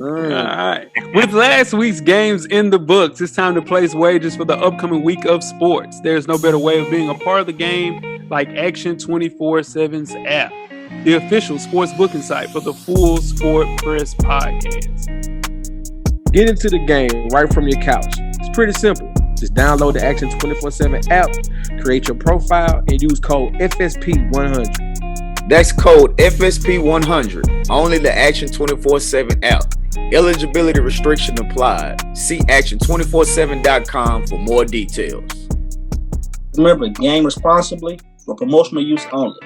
All right. With last week's games in the books, it's time to place wagers for the upcoming week of sports. There's no better way of being a part of the game like Action 24/7's app, the official sports booking site for the Full Sport Press podcast. Get into the game right from your couch. It's pretty simple. Just download the Action 24/7 app, create your profile, and use code FSP100. That's code FSP100. Only the Action 24/7 app. Eligibility restriction applied. See action247.com for more details. Remember, game responsibly for promotional use only.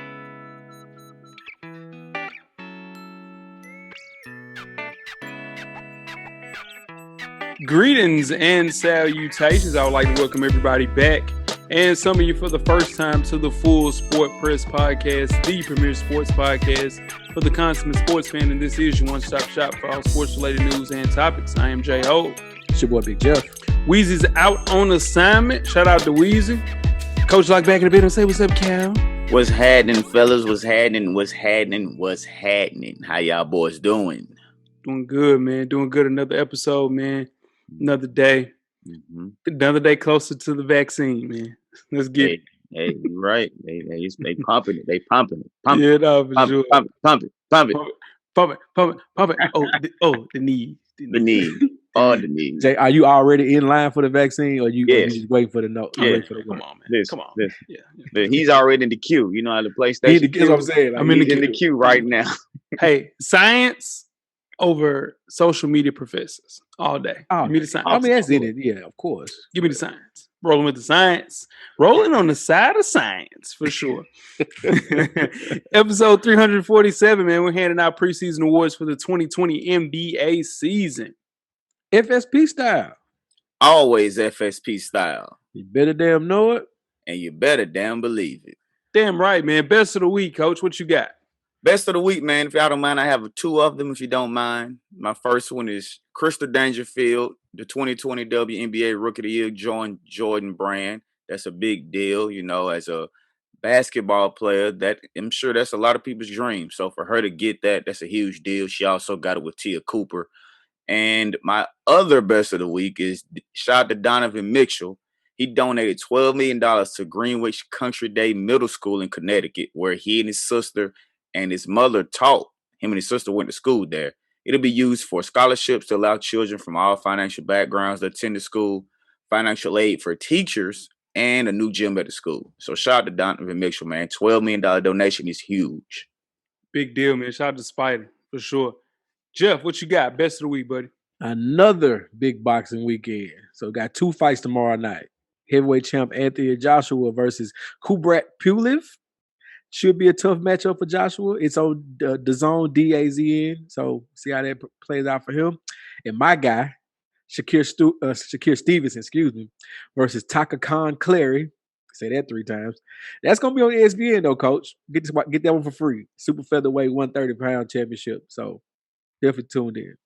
Greetings and salutations. I would like to welcome everybody back and some of you for the first time to the Full Sport Press podcast, the premier sports podcast for the consummate sports fan. And this is your one-stop shop for all sports-related news and topics. I am J.O. It's your boy Big Jeff. Weezy's out on assignment. Shout out to Weezy. Coach Lock back in the building. Say what's up, Cal. What's happening, fellas? What's happening? How y'all boys doing? Doing good, man. Doing good. Another episode, man. Another day. Mm-hmm. Another day closer to the vaccine, man. Let's get it. Hey, right. They pumping it. They pumping it. Yeah, no, for sure. Pump it. Oh, the knee. The knee. Oh, the knee. Jay, are you already in line for the vaccine, or you just waiting for the note? Yeah. Come on, man. Come on. Yeah. He's already in the queue. You know how the PlayStation. That's what I'm saying. I'm in the queue right now. Hey, science over social media professors all day. Oh, give me the science. I mean, that's in it. Yeah, of course. Give me the science. Rolling with the science. Rolling on the side of science, for sure. Episode 347, man. We're handing out preseason awards for the 2020 NBA season. FSP style. Always FSP style. You better damn know it. And you better damn believe it. Damn right, man. Best of the week, Coach. What you got? Best of the week, man. If y'all don't mind, I have two of them, if you don't mind. My first one is Crystal Dangerfield, the 2020 WNBA Rookie of the Year, joined Jordan Brand. That's a big deal, you know, as a basketball player. That I'm sure that's a lot of people's dream. So for her to get that, that's a huge deal. She also got it with Tia Cooper. And my other best of the week is shout out to Donovan Mitchell. He donated $12 million to Greenwich Country Day Middle School in Connecticut, where he and his sister and his mother taught. Him and his sister went to school there. It'll be used for scholarships to allow children from all financial backgrounds to attend the school, financial aid for teachers, and a new gym at the school. So shout out to Donovan Mitchell, man. $12 million donation is huge. Big deal, man. Shout out to Spider, for sure. Jeff, what you got? Best of the week, buddy. Another big boxing weekend. So got two fights tomorrow night. Heavyweight champ Anthony Joshua versus Kubrat Pulev. Should be a tough matchup for Joshua. It's on the zone DAZN. So see how that plays out for him. And my guy, Shakir Stevenson, versus Taka Khan Clary. Say that 3 times. That's gonna be on ESPN though, Coach. Get that one for free. Super featherweight 130-pound championship. So definitely tuned in.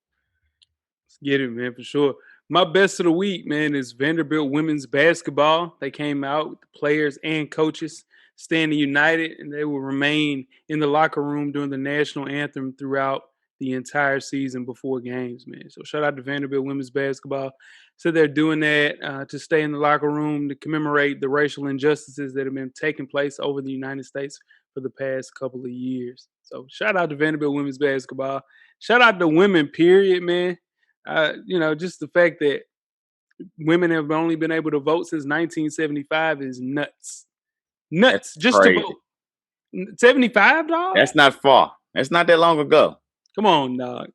Let's get it, man, for sure. My best of the week, man, is Vanderbilt women's basketball. They came out with the players and coaches standing united, and they will remain in the locker room during the national anthem throughout the entire season before games, man. So shout out to Vanderbilt women's basketball. So they're doing that to stay in the locker room to commemorate the racial injustices that have been taking place over the United States for the past couple of years. So shout out to Vanderbilt women's basketball. Shout out to women, period, man. Just the fact that women have only been able to vote since 1975 is nuts. Nuts. That's just crazy. to vote. 75, dog? That's not far. That's not that long ago. Come on, dog.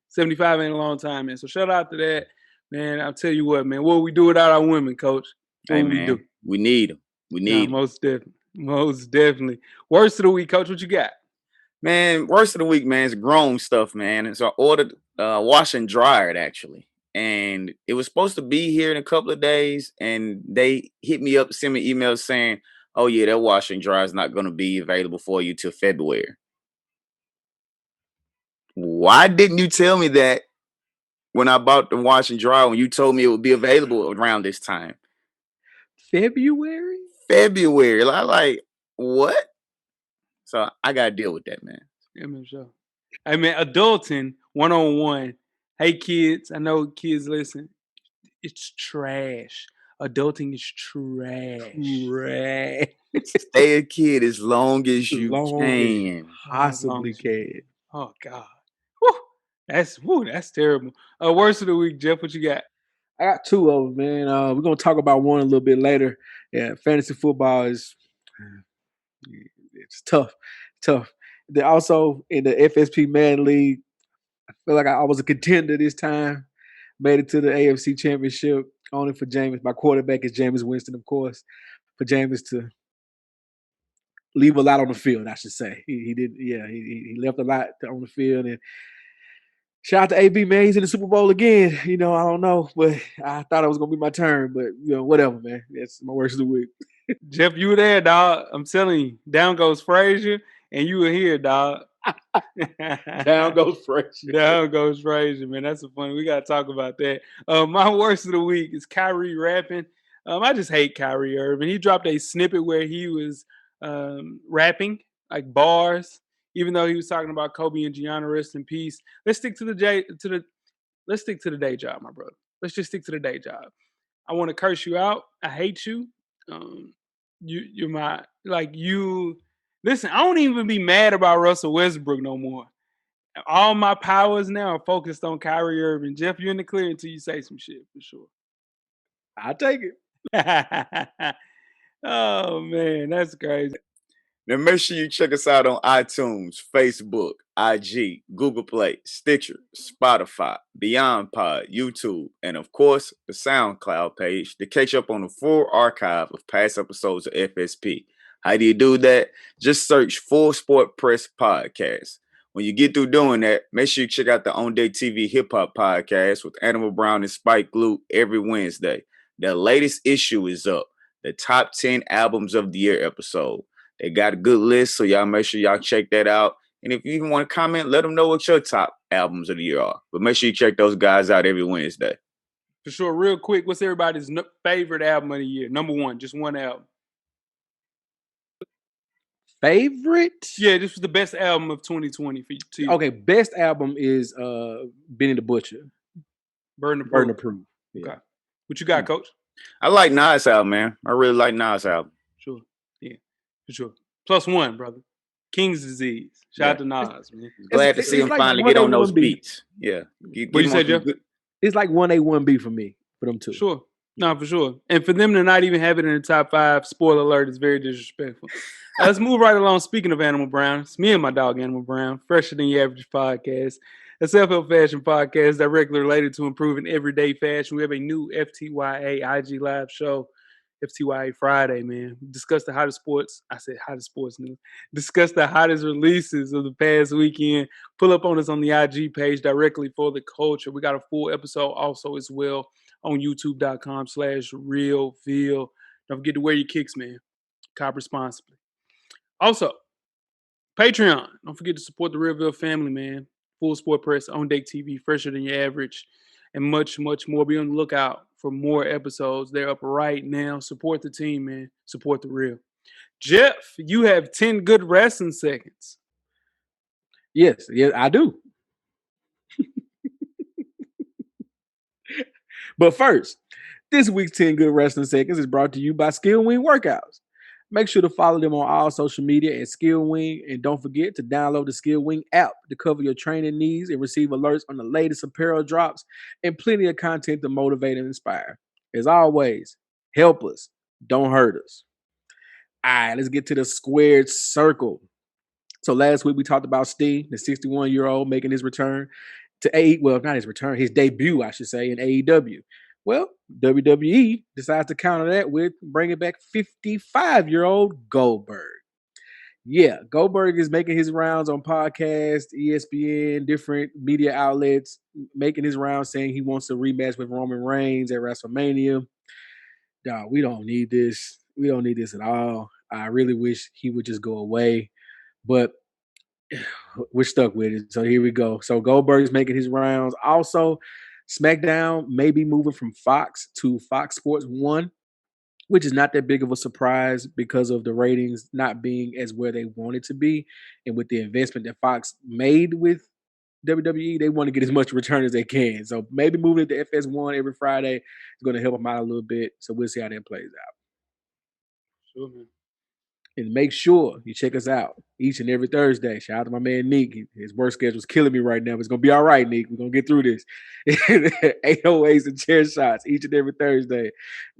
75 ain't a long time, man. So shout out to that, man. I'll tell you what, man. What would we do without our women, Coach? Hey, man, we need them. We need them. Most definitely. Most definitely. Worst of the week, Coach. What you got? Man, worst of the week, man, is grown stuff, man. And so I ordered wash and dryer, actually. And it was supposed to be here in a couple of days. And they hit me up, sent me emails saying, oh, yeah, that wash and dryer is not going to be available for you till February. Why didn't you tell me that when I bought the wash and dryer, when you told me it would be available around this time? February? Like, what? So I got to deal with that, man. Yeah, man, sure. I mean, adulting one-on-one. Hey, kids, I know kids listen. It's trash. Adulting is trash. Right. Stay a kid as long as you Long as you can. possibly can. Oh, God. That's terrible. Worst of the week, Jeff, what you got? I got two of them, man. We're gonna talk about one a little bit later. Yeah, fantasy football is it's tough. Then also in the FSP Man League, I feel like I was a contender this time. Made it to the AFC Championship only for Jameis. My quarterback is Jameis Winston, of course. For Jameis to leave a lot on the field, I should say. He did, yeah. He left a lot on the field, and shout out to AB, man. He's in the Super Bowl again. I don't know, but I thought it was gonna be my turn. But whatever, man. That's my worst of the week. Jeff, you were there, dog. I'm telling you. Down goes Frazier, and you were here, dog. Down goes Frazier. Down goes Frazier, man. That's funny. We got to talk about that. My worst of the week is Kyrie rapping. I just hate Kyrie Irving. He dropped a snippet where he was rapping, like bars, even though he was talking about Kobe and Gianna, rest in peace. Let's stick to the day job, my brother. Let's just stick to the day job. I want to curse you out. I hate you. You're my you. Listen, I don't even be mad about Russell Westbrook no more. All my powers now are focused on Kyrie Irving. Jeff, you're in the clear until you say some shit for sure. I'll take it. Oh man, that's crazy. Now make sure you check us out on iTunes, Facebook, IG, Google Play, Stitcher, Spotify, Beyond Pod, YouTube, and of course the SoundCloud page to catch up on the full archive of past episodes of FSP. How do you do that? Just search Full Sport Press Podcast. When you get through doing that, make sure you check out the On Day TV Hip Hop Podcast with Animal Brown and Spike Glue every Wednesday. The latest issue is up, the top 10 albums of the year episode. They got a good list, so y'all make sure y'all check that out. And if you even want to comment, let them know what your top albums of the year are. But make sure you check those guys out every Wednesday. For sure. Real quick, what's everybody's favorite album of the year? Number one, just one album. Favorite? Yeah, this was the best album of 2020 for you. Okay, best album is Benny the Butcher. Burden of Proof. Yeah. Okay. What you got, Coach? I like Nas' album, man. I really like Nas' album. Sure. Yeah, for sure. Plus one, brother. King's Disease. Shout out to Nas, man. Glad to see him finally get on those beats. Yeah. What you say, Jeff? It's like 1A, 1B for me, for them two. Sure. No, for sure. And for them to not even have it in the top 5, spoiler alert, is very disrespectful. Let's move right along. Speaking of Animal Brown, it's me and my dog, Animal Brown, Fresher Than Your Average podcast, a self-help fashion podcast directly related to improving everyday fashion. We have a new FTYA IG live show, FTYA Friday, man. Discuss the hottest sports. I said hottest sports news. Discuss the hottest releases of the past weekend. Pull up on us on the IG page directly for the culture. We got a full episode also as well on youtube.com/realveal. Don't forget to wear your kicks, man. Cop responsibly. Also, Patreon. Don't forget to support the Realveal family, man. Full Sport Press, On Deck TV, Fresher Than Your Average, and much, much more. Be on the lookout for more episodes. They're up right now. Support the team, man. Support the real. Jeff, you have 10 good wrestling seconds. Yes, I do. But first, this week's 10 Good Wrestling Seconds is brought to you by Skill Wing Workouts. Make sure to follow them on all social media at Skill Wing, and don't forget to download the Skill Wing app to cover your training needs and receive alerts on the latest apparel drops and plenty of content to motivate and inspire. As always, help us, don't hurt us. All right, let's get to the squared circle. So last week we talked about Sting, the 61-year-old, making his return to not his return, his debut, I should say, in AEW. Well, WWE decides to counter that with bringing back 55-year-old Goldberg. Yeah, Goldberg is making his rounds on podcasts, ESPN, different media outlets, making his rounds saying he wants a rematch with Roman Reigns at WrestleMania. Dog, we don't need this. We don't need this at all. I really wish he would just go away. But we're stuck with it. So here we go. So Goldberg is making his rounds. Also, SmackDown may be moving from Fox to Fox Sports 1, which is not that big of a surprise because of the ratings not being as where they wanted to be. And with the investment that Fox made with WWE, they want to get as much return as they can. So maybe moving it to FS1 every Friday is going to help them out a little bit. So we'll see how that plays out. Sure, man. And make sure you check us out each and every Thursday. Shout out to my man, Nick. His work schedule's killing me right now, but it's going to be all right, Nick. We're going to get through this. 808s and chair shots each and every Thursday.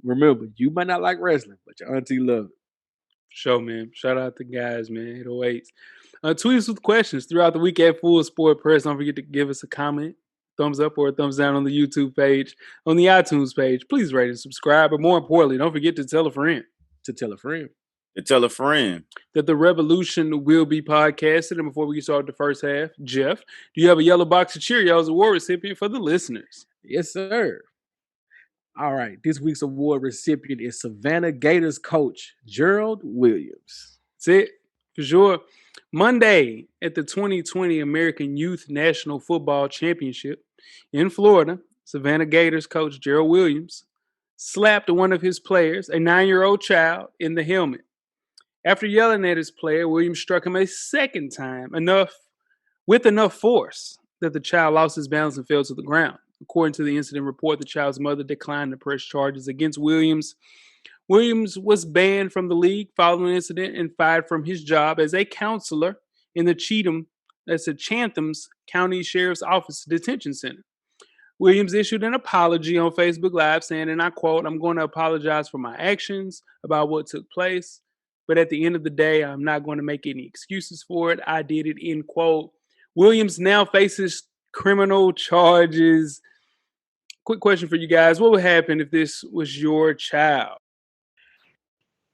Remember, you might not like wrestling, but your auntie love it. Sure, man. Shout out to guys, man. 808s. Tweet us with questions throughout the week at Full Sport Press. Don't forget to give us a comment, thumbs up or a thumbs down on the YouTube page, on the iTunes page. Please rate and subscribe. But more importantly, don't forget to tell a friend. To tell a friend. To tell a friend. That the revolution will be podcasted. And before we get started the first half, Jeff, do you have a yellow box of Cheerios award recipient for the listeners? Yes, sir. All right. This week's award recipient is Savannah Gators coach Gerald Williams. That's it, for sure. Monday at the 2020 American Youth National Football Championship in Florida, Savannah Gators coach Gerald Williams slapped one of his players, a 9-year-old child, in the helmet. After yelling at his player, Williams struck him a second time, with enough force that the child lost his balance and fell to the ground. According to the incident report, the child's mother declined to press charges against Williams. Williams was banned from the league following the incident and fired from his job as a counselor in the Chatham's County Sheriff's Office Detention Center. Williams issued an apology on Facebook Live saying, and I quote, "I'm going to apologize for my actions about what took place, but at the end of the day, I'm not going to make any excuses for it. I did it," end quote. Williams now faces criminal charges. Quick question for you guys. What would happen if this was your child?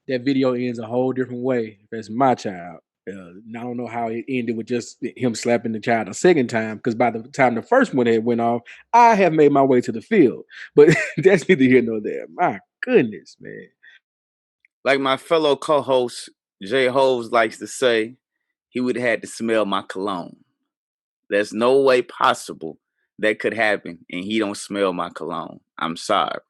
That video ends a whole different way. If that's my child. I don't know how it ended with just him slapping the child a second time, because by the time the first one had went off, I have made my way to the field. But that's neither here nor there. My goodness, man. Like my fellow co-host Jay Hoves likes to say, he would have had to smell my cologne. There's no way possible that could happen and he don't smell my cologne. I'm sorry.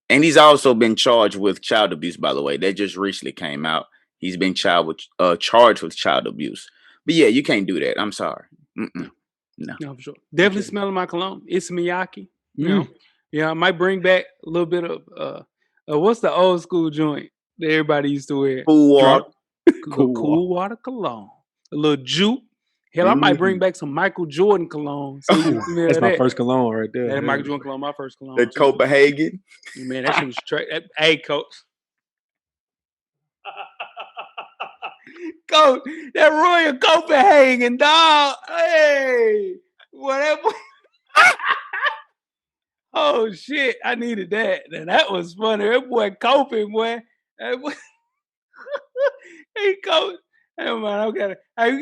And he's also been charged with child abuse, by the way. That just recently came out. He's been charged with child abuse. But yeah, you can't do that. I'm sorry. No, for sure. Definitely smelling my cologne. It's Miyake. You know? Yeah, I might bring back a little bit of what's the old school joint that everybody used to wear? Cool water. Cool water cologne. A little juke. Hell, I might bring back some Michael Jordan cologne. So that's my first cologne right there. That Michael Jordan cologne, my first cologne. The Copenhagen. Man, that shit was straight. Hey, coach. Coach, that Royal Copenhagen, dog. Hey, whatever. Oh, shit. I needed that. And that was funny. That boy Copen, boy. Hey, coach. Hey, man, we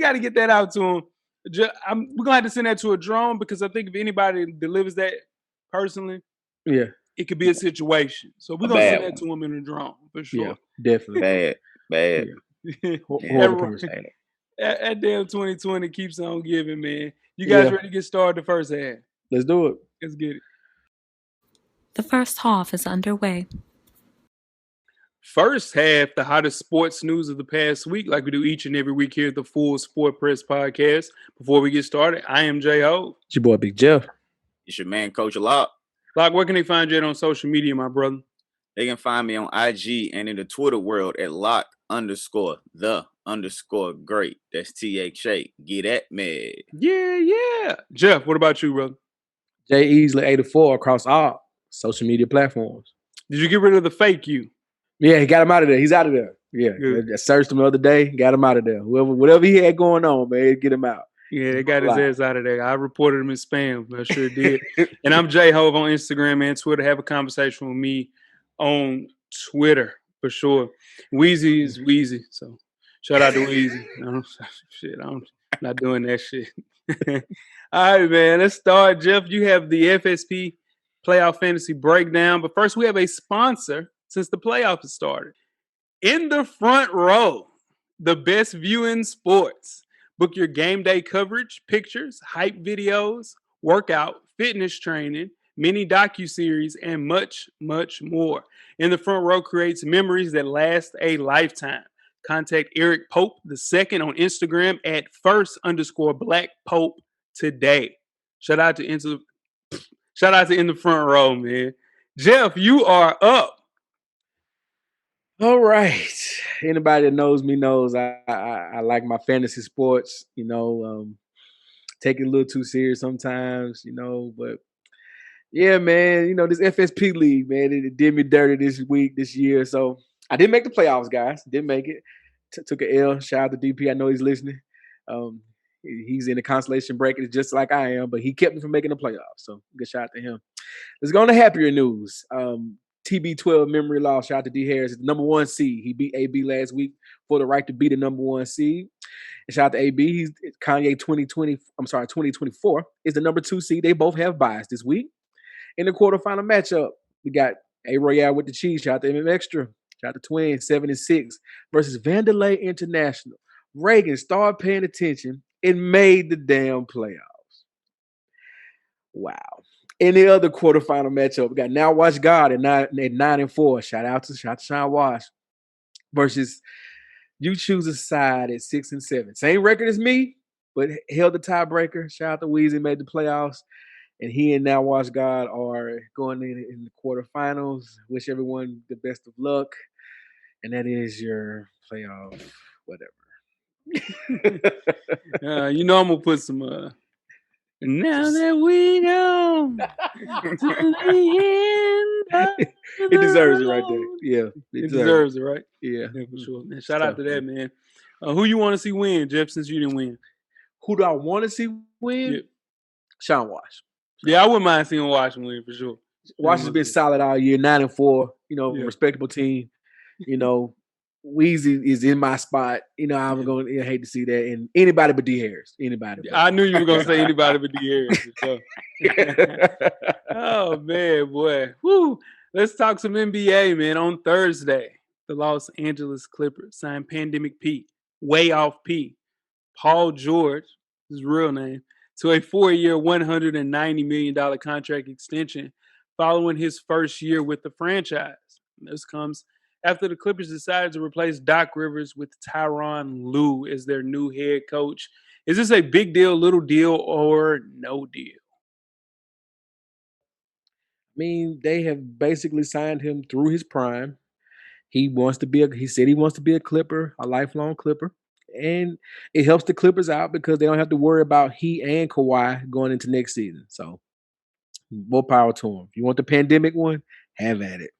got to get that out to him. We're going to have to send that to a drone, because I think if anybody delivers that personally, it could be a situation. So we're going to send that to him in a drone, for sure. Yeah, definitely. Bad. That damn 2020 keeps on giving, man. You guys ready to get started the first half? Let's do it. Let's get it. The first half is underway. First half, the hottest sports news of the past week, like we do each and every week here at the Full Sport Press Podcast. Before we get started, I am J.O. It's your boy, Big Jeff. It's your man, Coach Locke. Locke, where can they find you on social media, my brother? They can find me on IG and in the Twitter world at Locke_the_great. That's THA. Get at me. Yeah. Jeff, what about you, brother? J Easley 84 across all social media platforms. Did you get rid of the fake you? Yeah, he got him out of there. He's out of there. Yeah, I searched him the other day. Got him out of there. Whatever he had going on, man, get him out. Yeah, they got his ass out of there. I reported him in spam. I sure did. And I'm J Hove on Instagram and Twitter. Have a conversation with me on Twitter for sure. Weezy is Weezy, so shout out to Weezy. I'm not doing that shit. All right, man. Let's start. Jeff, you have the FSP Playoff Fantasy Breakdown, but first we have a sponsor since the playoffs have started. In the front row, the best view in sports. Book your game day coverage, pictures, hype videos, workout, fitness training, mini docuseries, and much, much more. In the Front Row creates memories that last a lifetime. Contact Eric Pope II on Instagram at @first_Black Pope today. Shout out to In the Front Row, man. Jeff, you are up. All right. Anybody that knows me knows I like my fantasy sports, take it a little too serious sometimes, but yeah, man, this FSP league, man, it did me dirty this year. So I didn't make the playoffs, guys. Didn't make it. Took an L. Shout out to DP. I know he's listening. He's in the consolation bracket just like I am, but he kept me from making the playoffs. So good shout out to him. Let's go on to happier news. TB12 memory loss. Shout out to D Harris. It's the number 1 seed. He beat AB last week for the right to be the number 1 seed. And shout out to AB. He's Kanye 2024 is the number 2 seed. They both have buys this week. In the quarterfinal matchup, we got A Royale with the Cheese. Shout out to MM Extra. Shout out to Twins 7-6 versus Vanderlei International. Reagan started paying attention and made the damn playoffs. Wow. In the other quarterfinal matchup, we got Now Watch God at 9-4. Shout out to Sean Wash versus You Choose a Side at 6-7. Same record as me, but held the tiebreaker. Shout out to Weezy, made the playoffs. And he and Now Watch God are going in the quarterfinals. Wish everyone the best of luck. And that is your playoff, whatever. I'm gonna put some. Now that we know to the end, it deserves it right there. Yeah, it deserves it, right? Yeah, for sure. Man, shout out to that, man. Who you want to see win, Jeff? Since you didn't win, who do I want to see win? Yeah. Sean Wash. Yeah, I wouldn't mind seeing Washington win for sure. Wash has been solid all year, 9-4. Respectable team. Weezy is in my spot. I'm going to hate to see that. And anybody but D Harris. Anybody. I knew you were going to say anybody but D Harris. So. Oh, man, boy. Woo. Let's talk some NBA, man. On Thursday, the Los Angeles Clippers signed Pandemic P, way off P, Paul George, his real name, to a 4-year, $190 million contract extension following his first year with the franchise. And this comes after the Clippers decided to replace Doc Rivers with Tyronn Lue as their new head coach. Is this a big deal, little deal, or no deal? I mean, they have basically signed him through his prime. He said he wants to be a Clipper, a lifelong Clipper. And it helps the Clippers out because they don't have to worry about he and Kawhi going into next season. So more power to him. If you want the pandemic one, have at it.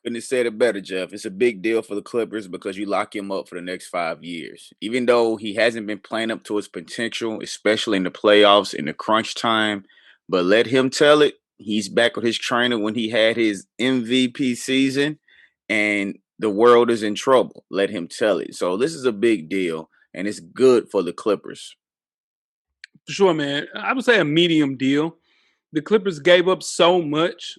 Couldn't have said it better, Jeff. It's a big deal for the Clippers because you lock him up for the next 5 years. Even though he hasn't been playing up to his potential, especially in the playoffs, in the crunch time, but let him tell it. He's back with his trainer when he had his MVP season, and the world is in trouble. Let him tell it. So this is a big deal, and it's good for the Clippers. For sure, man. I would say a medium deal. The Clippers gave up so much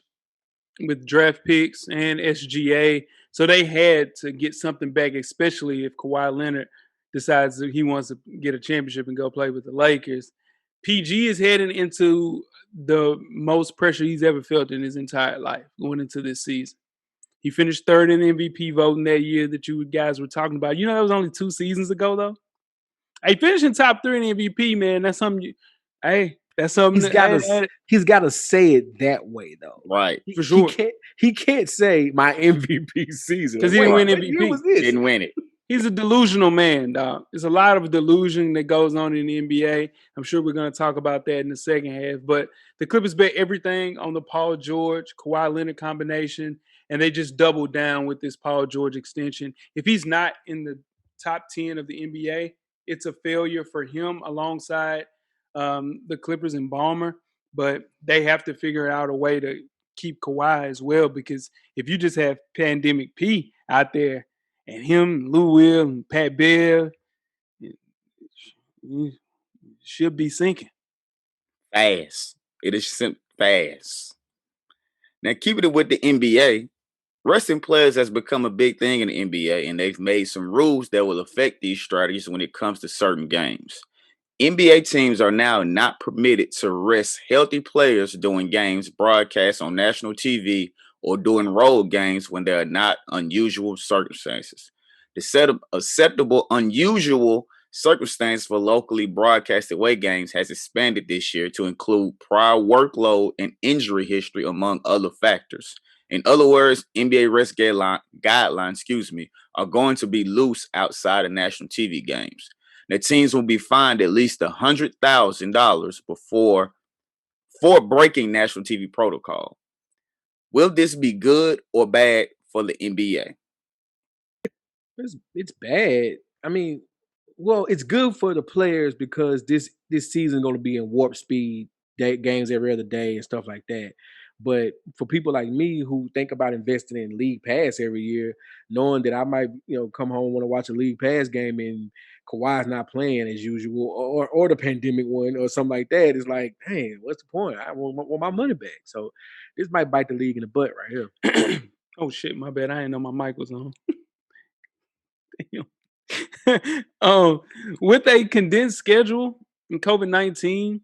with draft picks and SGA, so they had to get something back, especially if Kawhi Leonard decides that he wants to get a championship and go play with the Lakers. PG is heading into the most pressure he's ever felt in his entire life going into this season. He finished third in MVP voting that year that you guys were talking about. That was only 2 seasons ago, though. Hey, finishing top 3 in MVP, man, that's something. That's something. He's got to say it that way, though. Right. For sure. He can't say my MVP season because he didn't win MVP. He didn't win it. He's a delusional man, dog. There's a lot of delusion that goes on in the NBA. I'm sure we're going to talk about that in the second half. But the Clippers bet everything on the Paul George, Kawhi Leonard combination, and they just doubled down with this Paul George extension. If he's not in the top 10 of the NBA, it's a failure for him alongside the Clippers and Ballmer. But they have to figure out a way to keep Kawhi as well, because if you just have Pandemic P out there, and him, Lou Will, and Pat Bev, should be sinking. Fast. It is fast. Now, keeping it with the NBA, resting players has become a big thing in the NBA, and they've made some rules that will affect these strategies when it comes to certain games. NBA teams are now not permitted to rest healthy players during games broadcast on national TV or during road games when there are not unusual circumstances. The set of acceptable unusual Circumstance for locally broadcasted away games has expanded this year to include prior workload and injury history, among other factors. In other words, NBA rest guidelines, are going to be loose outside of national TV games. The teams will be fined at least $100,000 for breaking national TV protocol. Will this be good or bad for the NBA? It's bad. I mean, well, it's good for the players because this season going to be in warp speed games every other day and stuff like that. But for people like me who think about investing in league pass every year, knowing that I might come home want to watch a league pass game and Kawhi's not playing as usual, or the pandemic one or something like that, it's like, hey, what's the point? I want my money back. So this might bite the league in the butt right here. Oh shit, my bad. I didn't know my mic was on. With a condensed schedule and COVID-19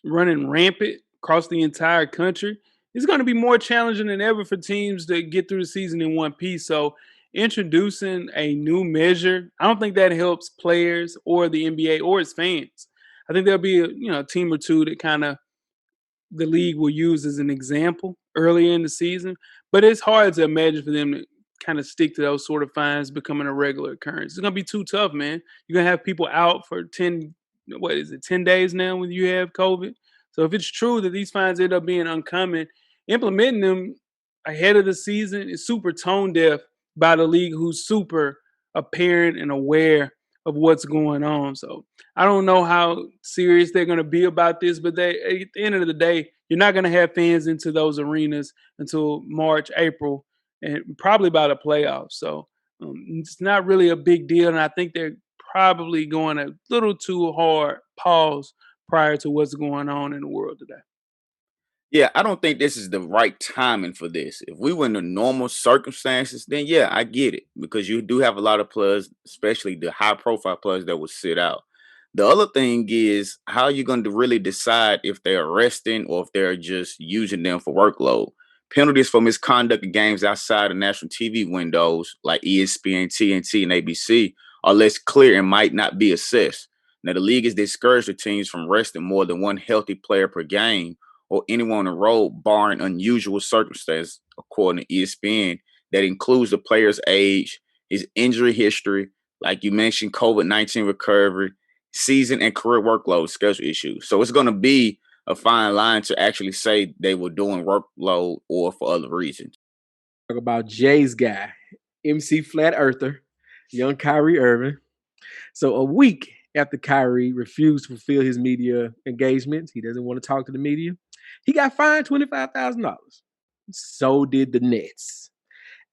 running rampant across the entire country, it's going to be more challenging than ever for teams to get through the season in one piece. So, introducing a new measure, I don't think that helps players or the NBA or its fans. I think there'll be a team or two that kind of the league will use as an example earlier in the season. But it's hard to imagine for them to kind of stick to those sort of fines becoming a regular occurrence. It's gonna be too tough, man. You're gonna have people out for 10 days now when you have COVID. So if it's true that these fines end up being uncommon, implementing them ahead of the season is super tone deaf by the league, who's super apparent and aware of what's going on. So I don't know how serious they're going to be about this, but at the end of the day, you're not going to have fans into those arenas until March, April, and probably by the playoffs. So it's not really a big deal, and I think they're probably going a little too hard pause prior to what's going on in the world today. Yeah, I don't think this is the right timing for this. If we were in the normal circumstances, then yeah, I get it because you do have a lot of players, especially the high profile players that would sit out. The other thing is how are you going to really decide if they're arresting or if they're just using them for workload? Penalties for misconduct in games outside of national TV windows like ESPN, TNT, and ABC are less clear and might not be assessed. Now, the league has discouraged the teams from resting more than one healthy player per game or anyone on the road, barring unusual circumstances, according to ESPN, that includes the player's age, his injury history, like you mentioned, COVID-19 recovery, season and career workload schedule issues. So it's going to be a fine line to actually say they were doing workload or for other reasons. Talk about Jay's guy, MC Flat Earther, young Kyrie Irving. So a week after Kyrie refused to fulfill his media engagements, he doesn't want to talk to the media, he got fined $25,000. So did the Nets.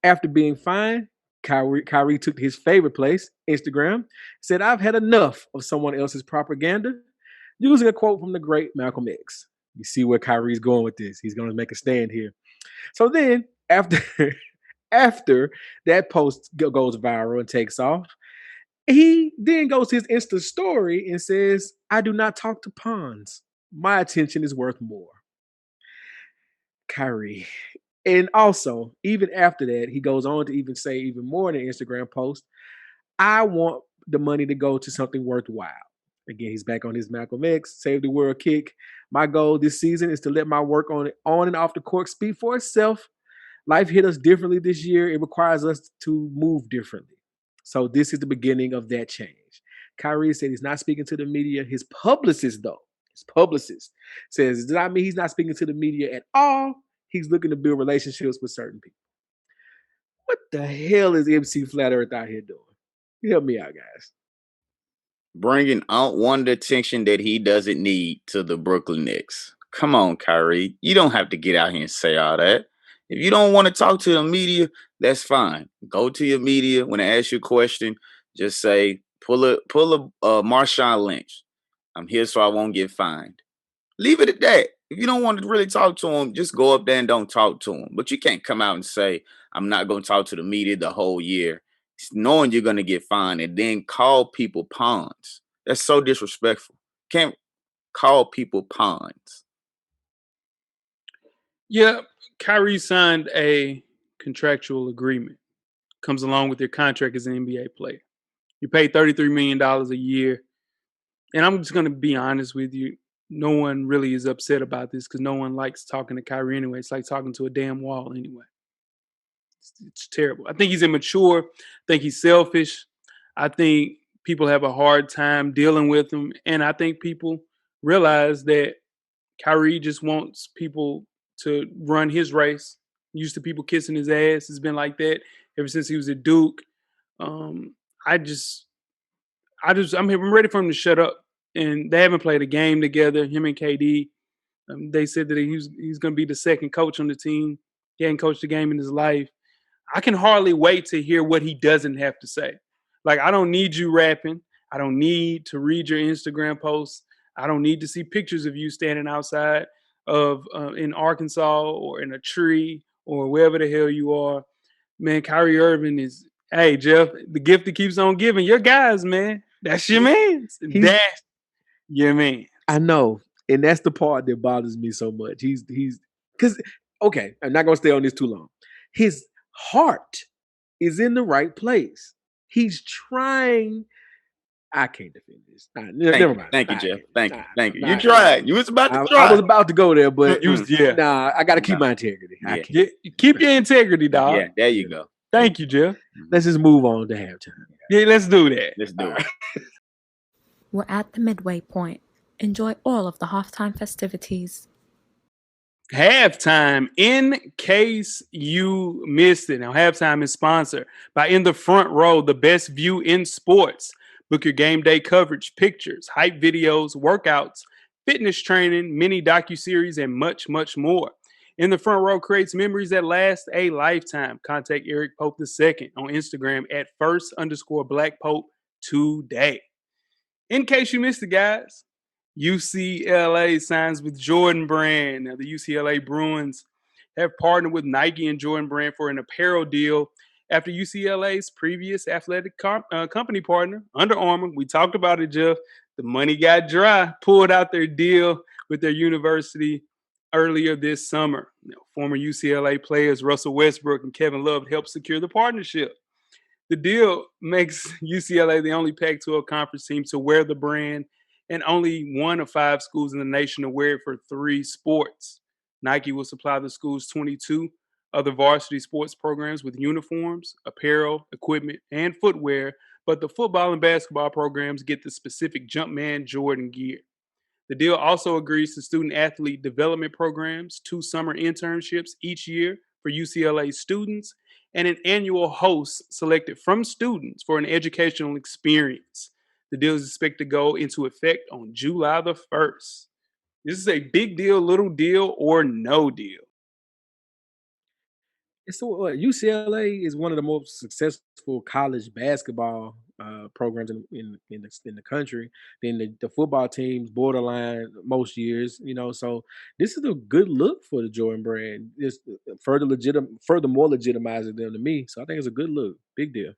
After being fined, Kyrie took to his favorite place, Instagram, said, I've had enough of someone else's propaganda, using a quote from the great Malcolm X. You see where Kyrie's going with this. He's going to make a stand here. So then, after after that post goes viral and takes off, he then goes to his Insta story and says, I do not talk to pawns. My attention is worth more. Kyrie. And also, even after that, he goes on to even say even more in the Instagram post, I want the money to go to something worthwhile. Again, he's back on his Malcolm X, save the world kick. My goal this season is to let my work on and off the court speak for itself. Life hit us differently this year. It requires us to move differently. So this is the beginning of that change. Kyrie said he's not speaking to the media. His publicist says, does that mean he's not speaking to the media at all? He's looking to build relationships with certain people. What the hell is MC Flat Earth out here doing? Help me out, guys. Bringing unwanted attention that he doesn't need to the Brooklyn Knicks. Come on, Kyrie. You don't have to get out here and say all that. If you don't want to talk to the media, that's fine. Go to your media. When they ask you a question, just say, pull a Marshawn Lynch. I'm here so I won't get fined. Leave it at that. If you don't want to really talk to him, just go up there and don't talk to him. But you can't come out and say, I'm not going to talk to the media the whole year, knowing you're going to get fined, and then call people pawns. That's so disrespectful. Can't call people pawns. Yeah, Kyrie signed a contractual agreement. Comes along with your contract as an NBA player. You pay $33 million a year. And I'm just going to be honest with you. No one really is upset about this because no one likes talking to Kyrie anyway. It's like talking to a damn wall anyway. It's terrible. I think he's immature. I think he's selfish. I think people have a hard time dealing with him. And I think people realize that Kyrie just wants people to run his race. Used to people kissing his ass. It's been like that ever since he was at Duke. Um, I just, I'm ready for him to shut up. And they haven't played a game together. Him and KD. They said that he's going to be the second coach on the team. He hadn't coached a game in his life. I can hardly wait to hear what he doesn't have to say. Like, I don't need you rapping. I don't need to read your Instagram posts. I don't need to see pictures of you standing outside of in Arkansas or in a tree or wherever the hell you are. Man, Kyrie Irving is, hey, Jeff, the gift that keeps on giving. Your guys, man. That's your man. That's your man. I know. And that's the part that bothers me so much. He's because, okay, I'm not going to stay on this too long. His heart is in the right place. He's trying. I can't defend this. Never mind. Thank you, Jeff. Thank you. You tried. You was about to try. I was about to go there, but yeah. I got to keep my integrity. Yeah. Keep your integrity, dog. Yeah, there you go. Thank you, Jeff. Let's just move on to halftime. Yeah, let's do that. Let's do it. We're at the midway point. Enjoy all of the halftime festivities. Halftime, in case you missed it. Now, halftime is sponsored by In the Front Row, the best view in sports. Book your game day coverage, pictures, hype videos, workouts, fitness training, mini docuseries, and much, much more. In the Front Row creates memories that last a lifetime. Contact Eric Pope II on Instagram at @first_BlackPope today. In case you missed it, guys, UCLA signs with Jordan Brand. Now, the UCLA Bruins have partnered with Nike and Jordan Brand for an apparel deal after UCLA's previous athletic company partner, Under Armour. We talked about it, Jeff. The money got dry, pulled out their deal with their university earlier this summer. Former UCLA players Russell Westbrook and Kevin Love helped secure the partnership. The deal makes UCLA the only Pac-12 conference team to wear the brand and only one of 5 schools in the nation to wear it for 3 sports. Nike will supply the school's 22 other varsity sports programs with uniforms, apparel, equipment, and footwear, but the football and basketball programs get the specific Jumpman Jordan gear. The deal also agrees to student-athlete development programs, 2 summer internships each year for UCLA students, and an annual host selected from students for an educational experience. The deal is expected to go into effect on July the 1st. This is a big deal, little deal, or no deal. UCLA is one of the most successful college basketball programs in the country. Then the football teams borderline most years, So this is a good look for the Jordan brand. It's furthermore legitimizing them to me. So I think it's a good look. Big deal.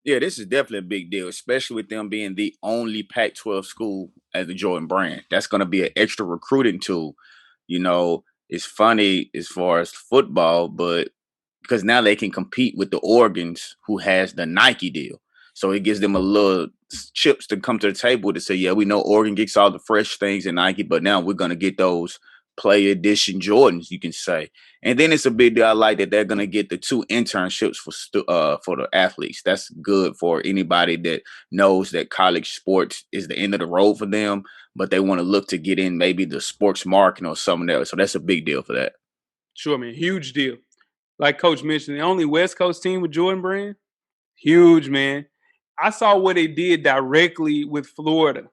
Yeah, this is definitely a big deal, especially with them being the only Pac-12 school as the Jordan brand. That's going to be an extra recruiting tool. It's funny as far as football, but because now they can compete with the Oregons who has the Nike deal. So it gives them a little chips to come to the table to say, yeah, we know Oregon gets all the fresh things in Nike, but now we're going to get those play edition Jordans, you can say. And then it's a big deal. I like that they're going to get the 2 internships for the athletes. That's good for anybody that knows that college sports is the end of the road for them, but they want to look to get in maybe the sports marketing or something else. So that's a big deal for that. Sure, man. Huge deal. Like Coach mentioned, the only West Coast team with Jordan Brand, huge, man. I saw what they did directly with Florida.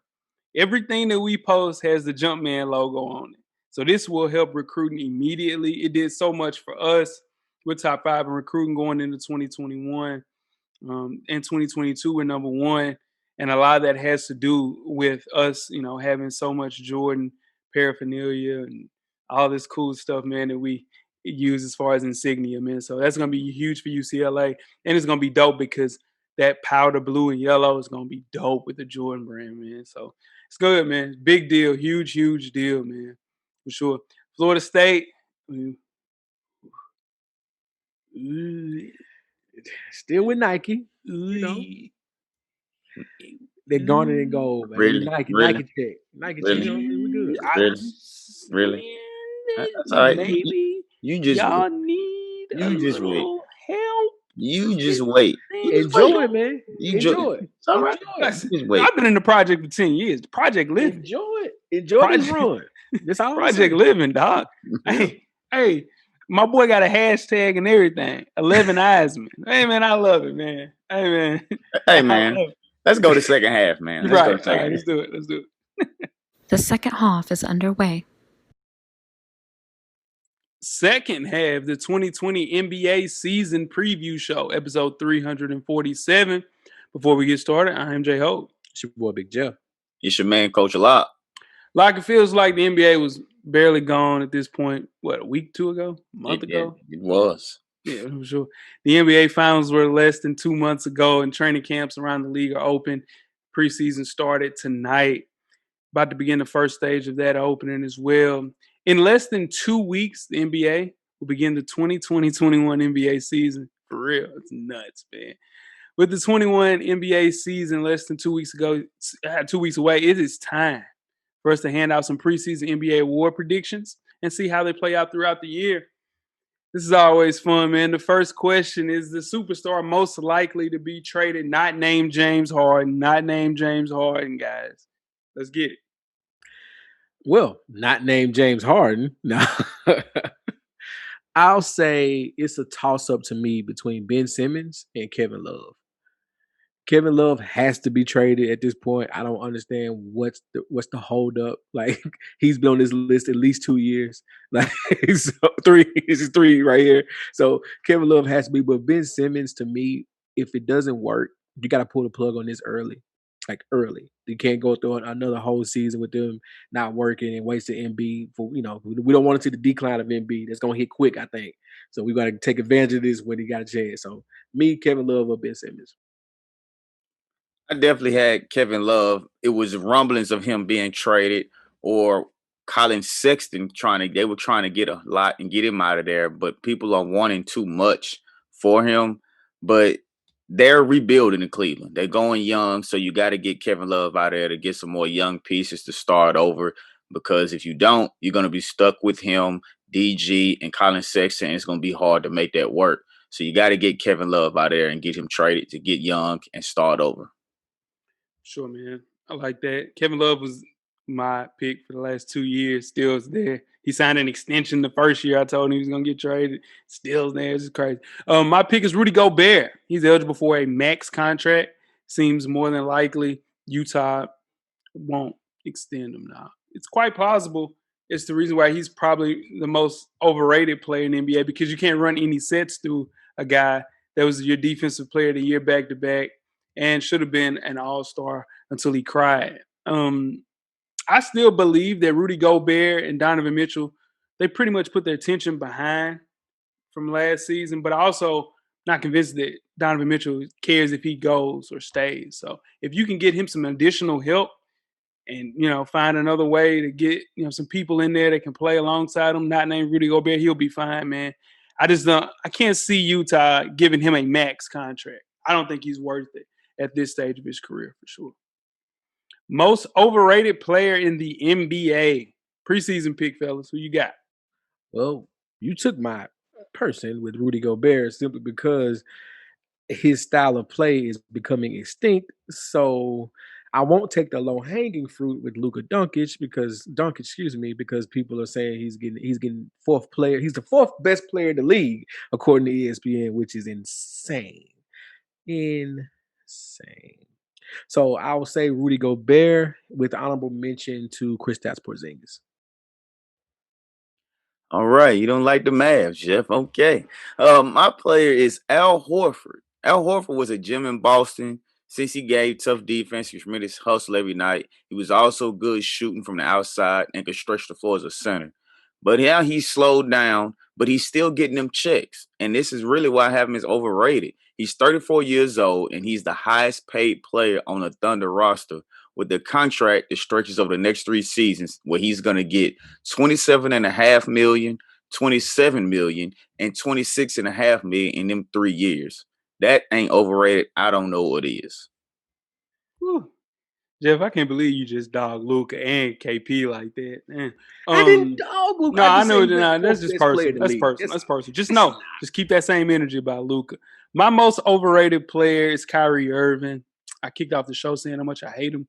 Everything that we post has the Jumpman logo on it. So this will help recruiting immediately. It did so much for us. We're top 5 in recruiting going into 2021. In 2022, we're number 1. And a lot of that has to do with us, having so much Jordan paraphernalia and all this cool stuff, man, that we use as far as insignia, man. So that's going to be huge for UCLA. And it's going to be dope because that powder blue and yellow is going to be dope with the Jordan brand, man. So it's good, man. Big deal. Huge, huge deal, man. For sure. Florida State. Still with Nike. They're garnet and gold, man. Really? Nike check. Nike check. Really? We good. Really? That's all right. Maybe You just y'all need a you just wait. little help. You just wait. Enjoy it, man. You Enjoy it. It's all right. Enjoy it. Just wait. I've been in the project for 10 years. The project living. Enjoy it. Enjoy this run. That's all I'm Project saying. living, dog. Hey, my boy got a hashtag and everything. 11 Eisman. Hey, man, I love it, man. Hey, man. Let's go to second half, man. Let's go to second half. Let's do it. The second half is underway. Second half, the 2020 NBA season preview show, episode 347. Before we get started, I am J Hope. It's your boy Big Jeff. It's your man, Coach Locke. Like it feels like the NBA was barely gone at this point. What, a week, 2 ago? A month ago? It was. Yeah, for sure. The NBA finals were less than 2 months ago, and training camps around the league are open. Preseason started tonight. About to begin the first stage of that opening as well. In less than 2 weeks, the NBA will begin the 2020-21 NBA season. For real, it's nuts, man. With the 21 NBA season less than 2 weeks ago, 2 weeks away, it is time for us to hand out some preseason NBA award predictions and see how they play out throughout the year. This is always fun, man. The first question is the superstar most likely to be traded, not named James Harden, guys. Let's get it. Well, not named James Harden. No. I'll say it's a toss-up to me between Ben Simmons and Kevin Love. Kevin Love has to be traded at this point. I don't understand what's the holdup. Like, he's been on this list at least 2 years. Like, so this is three right here. So Kevin Love has to be. But Ben Simmons, to me, if it doesn't work, you got to pull the plug on this early. Like, early. You can't go through another whole season with them not working and wasting MB for, we don't want to see the decline of MB. That's going to hit quick, I think. So we got to take advantage of this when he got a chance. So me, Kevin Love, or Ben Simmons. I definitely had Kevin Love. It was rumblings of him being traded, or Colin Sexton they were trying to get a lot and get him out of there, but people are wanting too much for him. But they're rebuilding in Cleveland. They're going young, so you got to get Kevin Love out of there to get some more young pieces to start over, because if you don't, you're going to be stuck with him, DG, and Colin Sexton, and it's going to be hard to make that work. So you got to get Kevin Love out there and get him traded to get young and start over. Sure, man. I like that. Kevin Love was my pick for the last 2 years. Still is there. He signed an extension the first year I told him he was going to get traded. Still there. It's crazy. My pick is Rudy Gobert. He's eligible for a max contract. Seems more than likely Utah won't extend him now. It's quite plausible. It's the reason why he's probably the most overrated player in the NBA, because you can't run any sets through a guy that was your defensive player of the year back-to-back and should have been an all-star until he cried. I still believe that Rudy Gobert and Donovan Mitchell, they pretty much put their attention behind from last season, but also not convinced that Donovan Mitchell cares if he goes or stays. So if you can get him some additional help and, find another way to get, some people in there that can play alongside him, not named Rudy Gobert, he'll be fine, man. I can't see Utah giving him a max contract. I don't think he's worth it at this stage of his career, for sure. Most overrated player in the NBA. Preseason pick, fellas. Who you got? Well, you took my person with Rudy Gobert simply because his style of play is becoming extinct. So I won't take the low-hanging fruit with Luka Doncic because people are saying he's getting fourth player. He's the fourth best player in the league, according to ESPN, which is insane. So I will say Rudy Gobert with honorable mention to Kristaps Porzingis. All right, you don't like the Mavs, Jeff. Okay. My player is Al Horford. Al Horford was a gem in Boston. Since he gave tough defense, he was really hustle every night. He was also good shooting from the outside and could stretch the floor as a center. But now he's slowed down, but he's still getting them checks. And this is really why I have him as overrated. He's 34 years old, and he's the highest paid player on the Thunder roster with the contract that stretches over the next 3 seasons, where he's going to get $27.5 million, $27 million, and $26.5 million in them 3 years. That ain't overrated. I don't know what is. Whew. Jeff, I can't believe you just dog Luka and KP like that. Man. I didn't dog Luke. No, I I just know said nah, that's fourth just best player in personal. the That's league. personal. That's personal. Just It's know, not. just keep that same energy about Luka. My most overrated player is Kyrie Irving. I kicked off the show saying how much I hate him,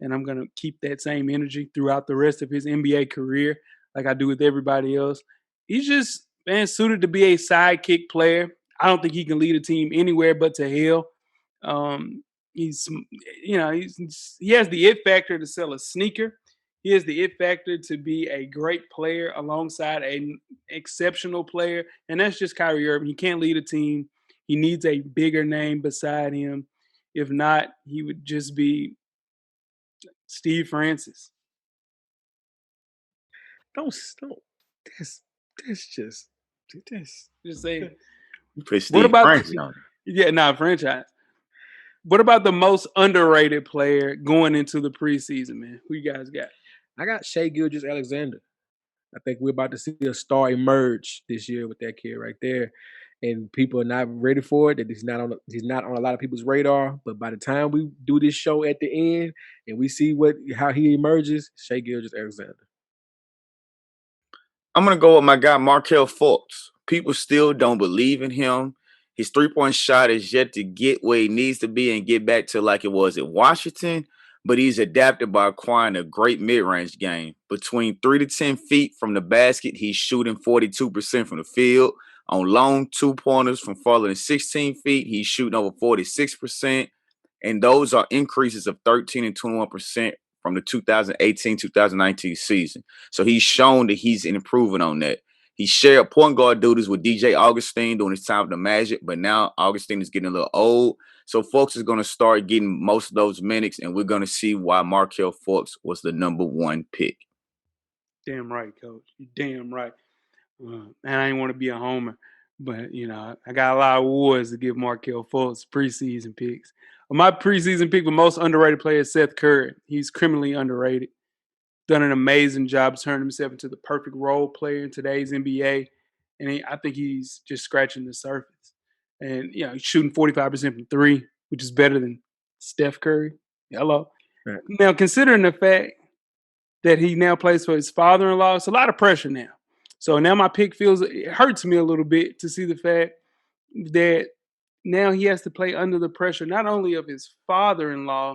and I'm gonna keep that same energy throughout the rest of his NBA career, like I do with everybody else. He's just suited to be a sidekick player. I don't think he can lead a team anywhere but to hell. Um, he's he has the it factor to sell a sneaker. He has the it factor to be a great player alongside an exceptional player, and that's just Kyrie Irving. He can't lead a team. He needs a bigger name beside him. If not, he would just be Steve Francis. Don't. That's just. That's. Just saying. You put What Steve about Francis on it. franchise? What about the most underrated player going into the preseason, man? Who you guys got? I got Shai Gilgeous-Alexander. I think we're about to see a star emerge this year with that kid right there, and people are not ready for it. That he's not on a lot of people's radar. But by the time we do this show at the end and we see how he emerges, Shai Gilgeous-Alexander. I'm going to go with my guy, Markelle Fultz. People still don't believe in him. His three-point shot is yet to get where he needs to be and get back to like it was at Washington, but he's adapted by acquiring a great mid-range game. Between 3 to 10 feet from the basket, he's shooting 42% from the field. On long two-pointers from farther than 16 feet, he's shooting over 46%. And those are increases of 13 and 21% from the 2018-2019 season. So he's shown that he's improving on that. He shared point guard duties with DJ Augustine during his time with the Magic, but now Augustine is getting a little old. So Fultz is going to start getting most of those minutes, and we're going to see why Markelle Fultz was the number 1 pick. Damn right, Coach. You damn right. And I didn't want to be a homer, but I got a lot of awards to give Markelle Fultz preseason picks. My preseason pick, the most underrated player, is Seth Curry. He's criminally underrated. Done an amazing job turning himself into the perfect role player in today's NBA, and I think he's just scratching the surface. And he's shooting 45% from three, which is better than Steph Curry. Hello. Right. Now, considering the fact that he now plays for his father-in-law, it's a lot of pressure now. So now my pick it hurts me a little bit to see the fact that now he has to play under the pressure not only of his father-in-law,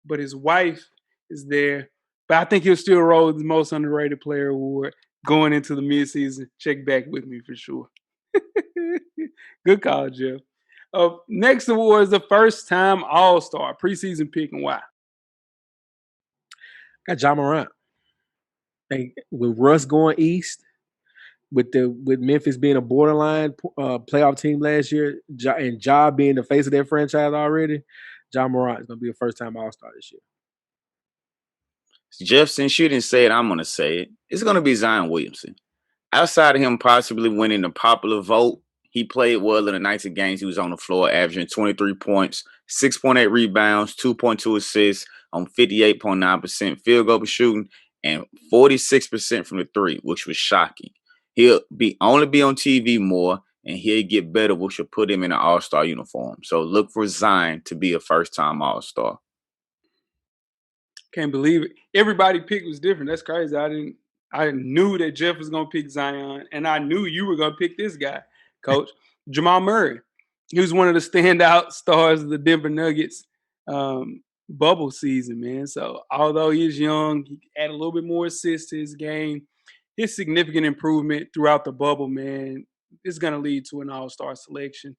but his wife is there. But I think he'll still roll with the most underrated player award going into the midseason. Check back with me for sure. Good call, Jeff. Next award is the first-time All-Star preseason pick, and why? Got Ja Morant. With Russ going east, with Memphis being a borderline playoff team last year, and Ja being the face of their franchise already, Ja Morant is going to be a first-time All-Star this year. Jeff, since you didn't say it, I'm going to say it. It's going to be Zion Williamson. Outside of him possibly winning the popular vote, he played well in the 19 games he was on the floor, averaging 23 points, 6.8 rebounds, 2.2 assists on 58.9% field goal shooting, and 46% from the three, which was shocking. He'll only be on TV more, and he'll get better, which will put him in an All-Star uniform. So look for Zion to be a first-time All-Star. Can't believe it. Everybody pick was different. That's crazy. I knew that Jeff was gonna pick Zion, and I knew you were gonna pick this guy, Coach Jamal Murray. He was one of the standout stars of the Denver Nuggets bubble season, man. So although he's young, he added a little bit more assists to his game. His significant improvement throughout the bubble, man, is gonna lead to an All-Star selection.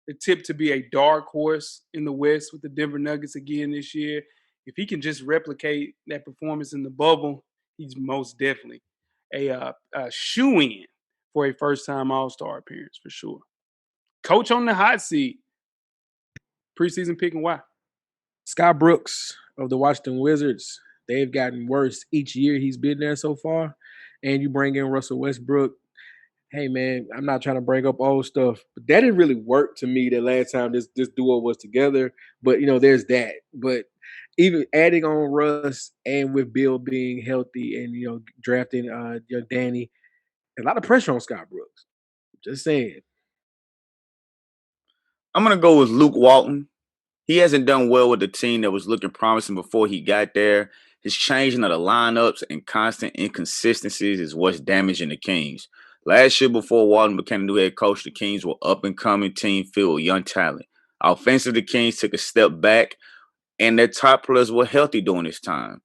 The tip to be a dark horse in the West with the Denver Nuggets again this year. If he can just replicate that performance in the bubble, he's most definitely a shoe-in for a first-time All-Star appearance for sure. Coach on the hot seat. Preseason pick and why? Scott Brooks of the Washington Wizards. They've gotten worse each year he's been there so far. And you bring in Russell Westbrook. Hey, man, I'm not trying to bring up old stuff, but that didn't really work to me the last time this duo was together. But, there's that. But even adding on Russ and with Bill being healthy and, drafting Danny, a lot of pressure on Scott Brooks. Just saying. I'm going to go with Luke Walton. He hasn't done well with the team that was looking promising before he got there. His changing of the lineups and constant inconsistencies is what's damaging the Kings. Last year, before Walton became the new head coach, the Kings were up-and-coming team filled with young talent. Offensively, the Kings took a step back, and their top players were healthy during this time.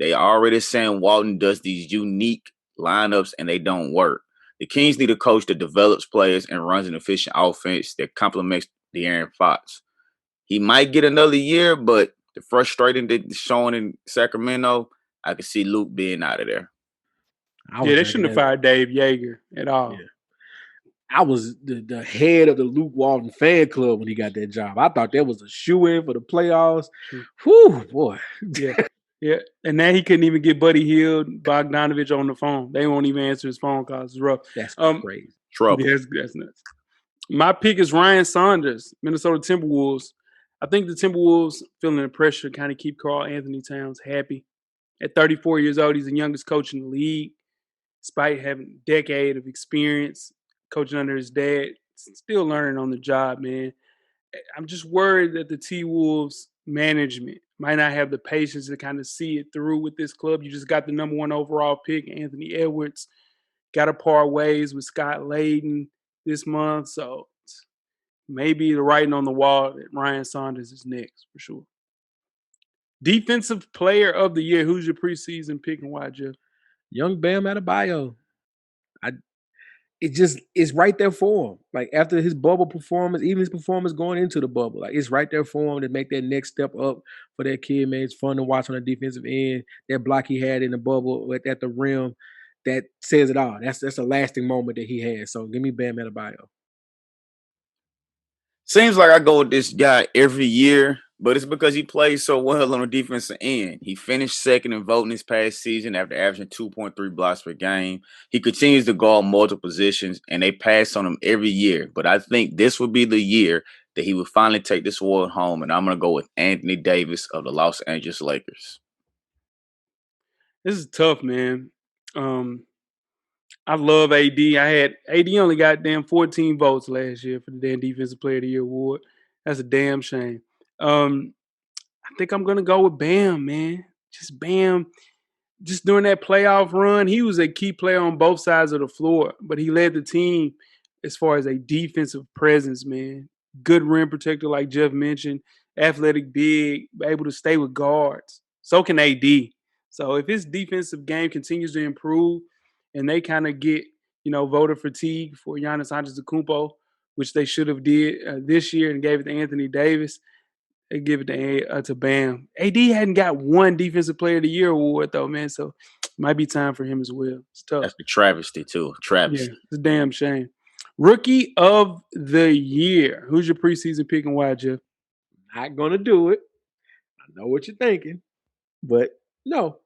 They already saying Walton does these unique lineups, and they don't work. The Kings need a coach that develops players and runs an efficient offense that complements De'Aaron Fox. He might get another year, but the frustrating that showing in Sacramento, I could see Luke being out of there. Yeah, they shouldn't have fired Dave Yeager at all. Yeah. I was the head of the Luke Walton fan club when he got that job. I thought that was a shoe-in for the playoffs. Whew, boy. Yeah. And now he couldn't even get Buddy Hield, Bogdanovich on the phone. They won't even answer his phone calls. It's rough. That's crazy. Trouble. Yeah, that's nuts. My pick is Ryan Saunders, Minnesota Timberwolves. I think the Timberwolves, feeling the pressure, kind of keep Karl Anthony Towns happy. At 34 years old, he's the youngest coach in the league, despite having a decade of experience coaching under his dad. Still learning on the job, man. I'm just worried that the T-Wolves management might not have the patience to kind of see it through with this club. You just got the number 1 overall pick, Anthony Edwards. Got to part ways with Scott Layden this month. So maybe the writing on the wall that Ryan Saunders is next for sure. Defensive player of the year. Who's your preseason pick and why, Jeff? Young Bam Adebayo. It's right there for him. Like after his bubble performance, even his performance going into the bubble, like it's right there for him to make that next step up for that kid, man. It's fun to watch on the defensive end. That block he had in the bubble at the rim, that says it all. That's a lasting moment that he had. So give me Bam Adebayo. Seems like I go with this guy every year, but it's because he plays so well on the defensive end. He finished second in voting this past season after averaging 2.3 blocks per game. He continues to guard multiple positions, and they pass on him every year. But I think this would be the year that he would finally take this award home, and I'm going to go with Anthony Davis of the Los Angeles Lakers. This is tough, man. I love AD. AD only got 14 votes last year for the damn Defensive Player of the Year award. That's a damn shame. I think I'm gonna go with Bam, man. Just Bam. Just during that playoff run, he was a key player on both sides of the floor, but he led the team as far as a defensive presence, man. Good rim protector, like Jeff mentioned, athletic big, able to stay with guards. So can AD. So if his defensive game continues to improve and they kind of get, voter fatigue for Giannis Antetokounmpo, which they should have did this year and gave it to Anthony Davis, they give it to Bam. AD hadn't got one Defensive Player of the Year award, though, man. So it might be time for him as well. It's tough. That's the travesty, too. Travesty. Yeah, it's a damn shame. Rookie of the Year. Who's your preseason pick and why, Jeff? Not going to do it. I know what you're thinking. But no.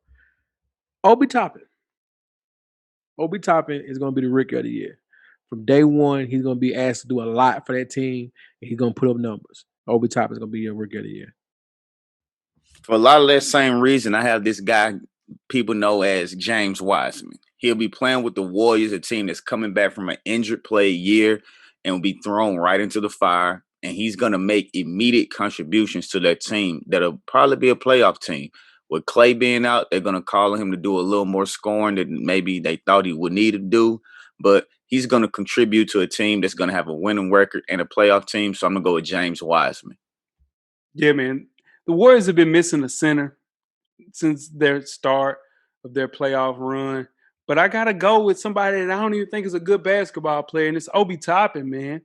Obi Toppin. Obi Toppin is going to be the Rookie of the Year. From day one, he's going to be asked to do a lot for that team, and he's going to put up numbers. Obi Toppin is going to be your Rookie of the Year. For a lot of that same reason, I have this guy people know as James Wiseman. He'll be playing with the Warriors, a team that's coming back from an injured play year and will be thrown right into the fire. And he's going to make immediate contributions to that team that'll probably be a playoff team. With Clay being out, they're going to call on him to do a little more scoring than maybe they thought he would need to do. But he's going to contribute to a team that's going to have a winning record and a playoff team. So I'm going to go with James Wiseman. Yeah, man. The Warriors have been missing a center since their start of their playoff run. But I got to go with somebody that I don't even think is a good basketball player, and it's Obi Toppin, man.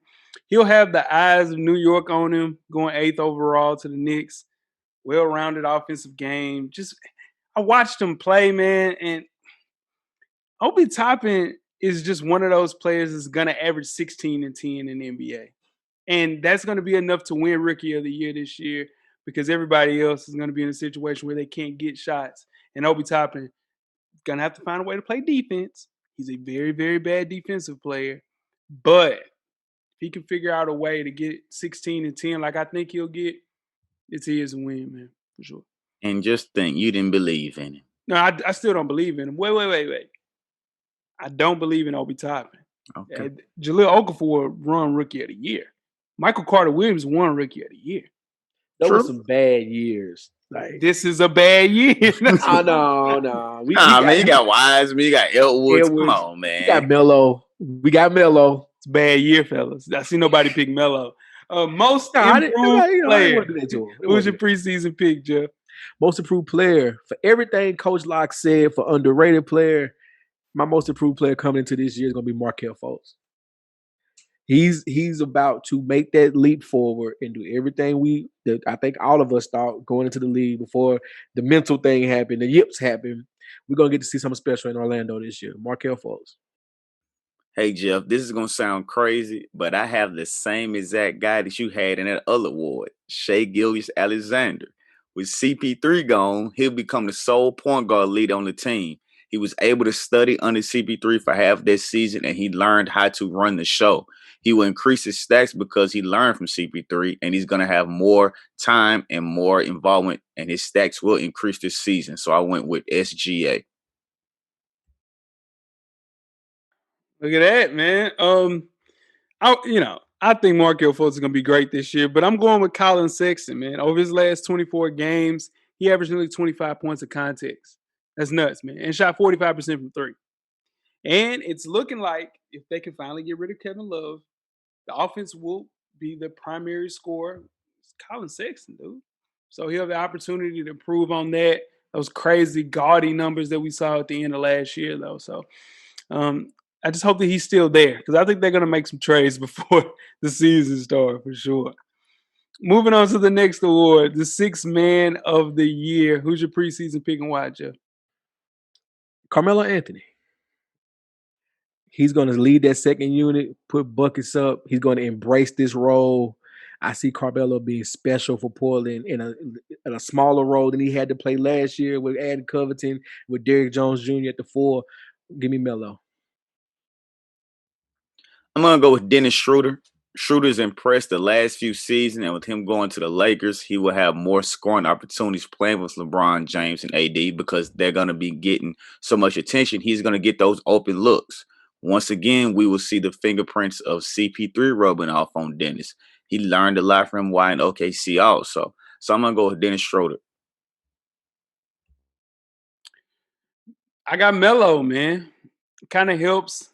He'll have the eyes of New York on him, going 8th overall to the Knicks. Well-rounded offensive game. I watched him play, man, and Obi Toppin is just one of those players that's going to average 16 and 10 in the NBA. And that's going to be enough to win Rookie of the Year this year because everybody else is going to be in a situation where they can't get shots. And Obi Toppin is going to have to find a way to play defense. He's a very, very bad defensive player. But if he can figure out a way to get 16 and 10 like I think he'll get, it's his win, man, for sure. And just think, you didn't believe in him. No, I still don't believe in him. Wait. I don't believe in Obi Toppin. Okay. Jahlil Okafor run Rookie of the Year. Michael Carter-Williams won Rookie of the Year. Those were True. some bad years. Like, This is a bad year. no. We Nah, got man, you got Wiseman, you got Edwards. Come Edwards. on, We got man. Melo. We got Melo. It's a bad year, fellas. I see nobody pick Melo. Most No, I didn't. improved I didn't player. want to do that to him. Who's your preseason pick, Jeff? Most improved player for everything Coach Locke said for underrated player? My most improved player coming into this year is going to be Markelle Fultz. He's about to make that leap forward and do everything that I think all of us thought going into the league before the mental thing happened, the yips happened. We're going to get to see something special in Orlando this year. Markelle Fultz. Hey, Jeff, this is going to sound crazy, but I have the same exact guy that you had in that other award, Shai Gilgeous-Alexander. With CP3 gone, he'll become the sole point guard leader on the team. He was able to study under CP3 for half this season, and he learned how to run the show. He will increase his stats because he learned from CP3, and he's going to have more time and more involvement, and his stats will increase this season. So I went with SGA. Look at that, man. I think Markelle Fultz is going to be great this year, but I'm going with Colin Sexton, man. Over his last 24 games, he averaged nearly 25 points of context. That's nuts, man. And shot 45% from three. And it's looking like if they can finally get rid of Kevin Love, the offense will be the primary scorer. It's Colin Sexton, dude. So he'll have the opportunity to improve on that. Those crazy, gaudy numbers that we saw at the end of last year, though. So I just hope that he's still there because I think they're going to make some trades before the season starts for sure. Moving on to the next award, the Sixth Man of the Year. Who's your preseason pick and why, Jeff? Carmelo Anthony. He's going to lead that second unit, put buckets up. He's going to embrace this role. I see Carmelo being special for Portland in a smaller role than he had to play last year with Adam Covington, with Derrick Jones Jr. at the 4. Give me Melo. I'm going to go with Dennis Schroeder. Schroeder's impressed the last few seasons, and with him going to the Lakers, he will have more scoring opportunities playing with LeBron James and AD because they're going to be getting so much attention. He's going to get those open looks. Once again, we will see the fingerprints of CP3 rubbing off on Dennis. He learned a lot from him while in OKC also. So I'm going to go with Dennis Schroeder. I got Melo, man. It kind of helps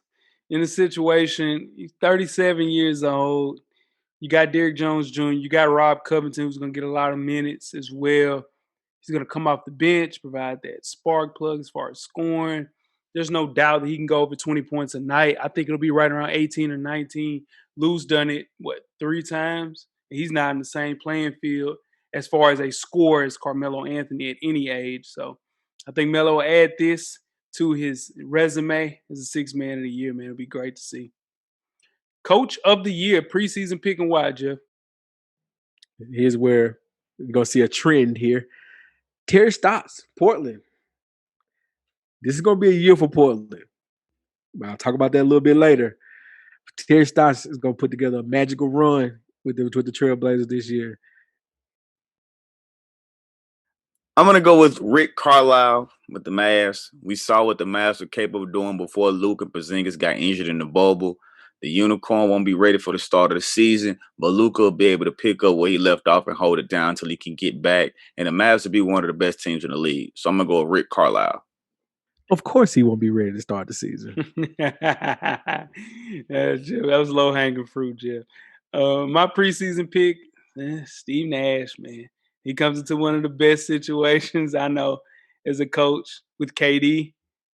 in the situation. He's 37 years old. You got Derrick Jones Jr., you got Rob Covington, who's going to get a lot of minutes as well. He's going to come off the bench, provide that spark plug as far as scoring. There's no doubt that he can go over 20 points a night. I think it'll be right around 18 or 19. Lou's done it, 3 times? He's not in the same playing field as far as a scorer as Carmelo Anthony at any age. So I think Melo will add this to his resume as a Sixth Man of the Year, man. It'll be great to see. Coach of the Year, preseason pick and why, Jeff? Here's where we're going to see a trend here. Terry Stotts, Portland. This is going to be a year for Portland. I'll talk about that a little bit later. Terry Stotts is going to put together a magical run with the Trailblazers this year. I'm going to go with Rick Carlisle with the Mavs. We saw what the Mavs were capable of doing before Luka and Porzingis got injured in the bubble. The Unicorn won't be ready for the start of the season, but Luka will be able to pick up where he left off and hold it down until he can get back. And the Mavs will be one of the best teams in the league. So I'm going to go with Rick Carlisle. Of course he won't be ready to start the season. That was low-hanging fruit, Jeff. My preseason pick, Steve Nash, man. He comes into one of the best situations I know as a coach with KD.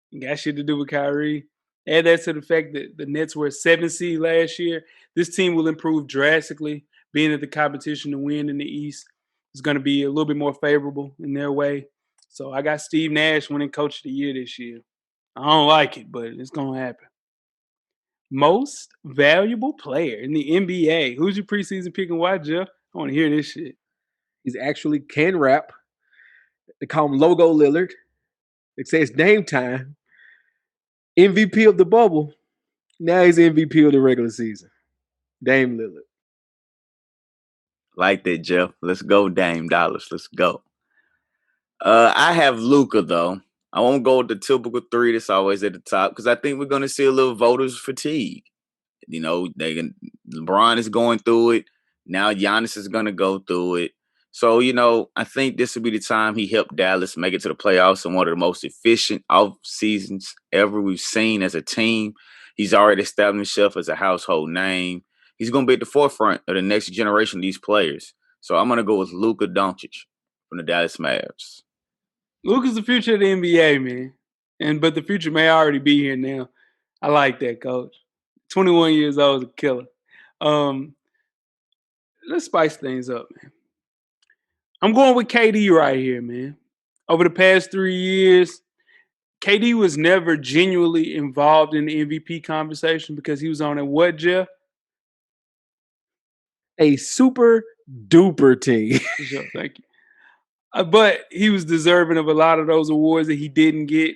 He got shit to do with Kyrie. Add that to the fact that the Nets were a 7 seed last year. This team will improve drastically, being that the competition to win in the East is going to be a little bit more favorable in their way. So I got Steve Nash winning Coach of the Year this year. I don't like it, but it's going to happen. Most valuable player in the NBA. Who's your preseason pick and why, Jeff? I want to hear this shit. He's actually can rap. They call him Logo Lillard. They say it's name time. MVP of the bubble. Now he's MVP of the regular season. Dame Lillard. Like that, Jeff. Let's go, Dame Dollars. Let's go. I have Luka, though. I won't go with the typical 3 that's always at the top because I think we're going to see a little voters fatigue. LeBron is going through it. Now Giannis is going to go through it. So, I think this will be the time he helped Dallas make it to the playoffs in one of the most efficient off seasons ever we've seen as a team. He's already established himself as a household name. He's going to be at the forefront of the next generation of these players. So I'm going to go with Luka Doncic from the Dallas Mavs. Luka's the future of the NBA, man. But the future may already be here now. I like that, coach. 21 years old is a killer. Let's spice things up, man. I'm going with KD right here, man. Over the past 3 years, KD was never genuinely involved in the MVP conversation because he was on a what, Jeff? A super duper team. Sure, thank you. But he was deserving of a lot of those awards that he didn't get,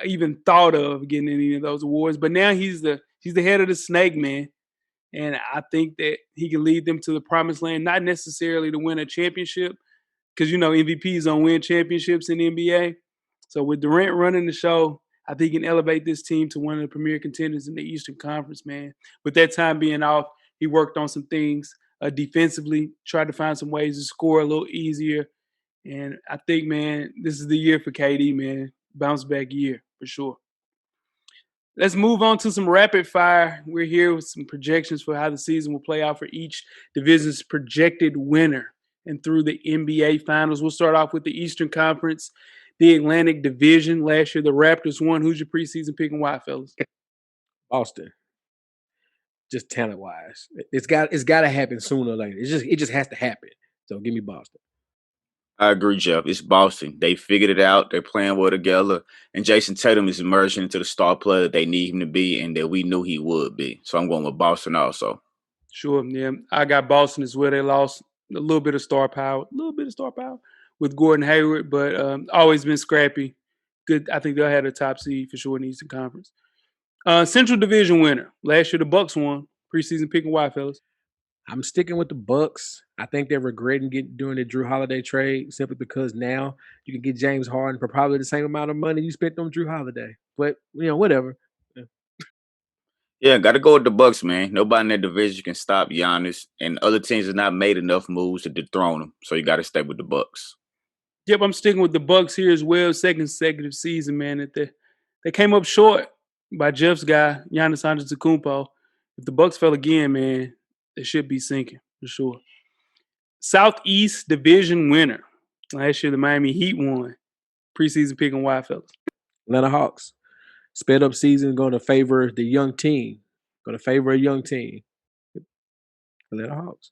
even thought of getting any of those awards. But now he's the head of the snake, man. And I think that he can lead them to the promised land, not necessarily to win a championship, because MVPs don't win championships in the NBA. So with Durant running the show, I think he can elevate this team to one of the premier contenders in the Eastern Conference, man. With that time being off, he worked on some things defensively, tried to find some ways to score a little easier. And I think, man, this is the year for KD, man. Bounce back year for sure. Let's move on to some rapid fire. We're here with some projections for how the season will play out for each division's projected winner and through the NBA Finals. We'll start off with the Eastern Conference, the Atlantic Division. Last year, the Raptors won. Who's your preseason pick and why, fellas? Boston. Just talent wise, it's got to happen sooner or later. It just has to happen. So give me Boston. I agree, Jeff. It's Boston. They figured it out. They're playing well together. And Jason Tatum is emerging into the star player that they need him to be and that we knew he would be. So I'm going with Boston also. Sure, yeah. I got Boston as well. They lost a little bit of star power with Gordon Hayward, but always been scrappy. Good. I think they'll have a top seed for sure in the Eastern Conference. Central Division winner. Last year, the Bucks won. Preseason pick and why, fellas? I'm sticking with the Bucks. I think they're regretting doing the Drew Holiday trade simply because now you can get James Harden for probably the same amount of money you spent on Drew Holiday. But whatever. Yeah, got to go with the Bucks, man. Nobody in that division can stop Giannis, and other teams have not made enough moves to dethrone him. So you got to stay with the Bucks. Yep, I'm sticking with the Bucks here as well. Second consecutive season, man. That they came up short by Jeff's guy, Giannis Antetokounmpo. If the Bucks fell again, man, they should be sinking for sure. Southeast Division winner. Last year, the Miami Heat won. Preseason pick and why, fellas? Atlanta Hawks. Sped up season going to favor the young team. Going to favor a young team. Atlanta Hawks.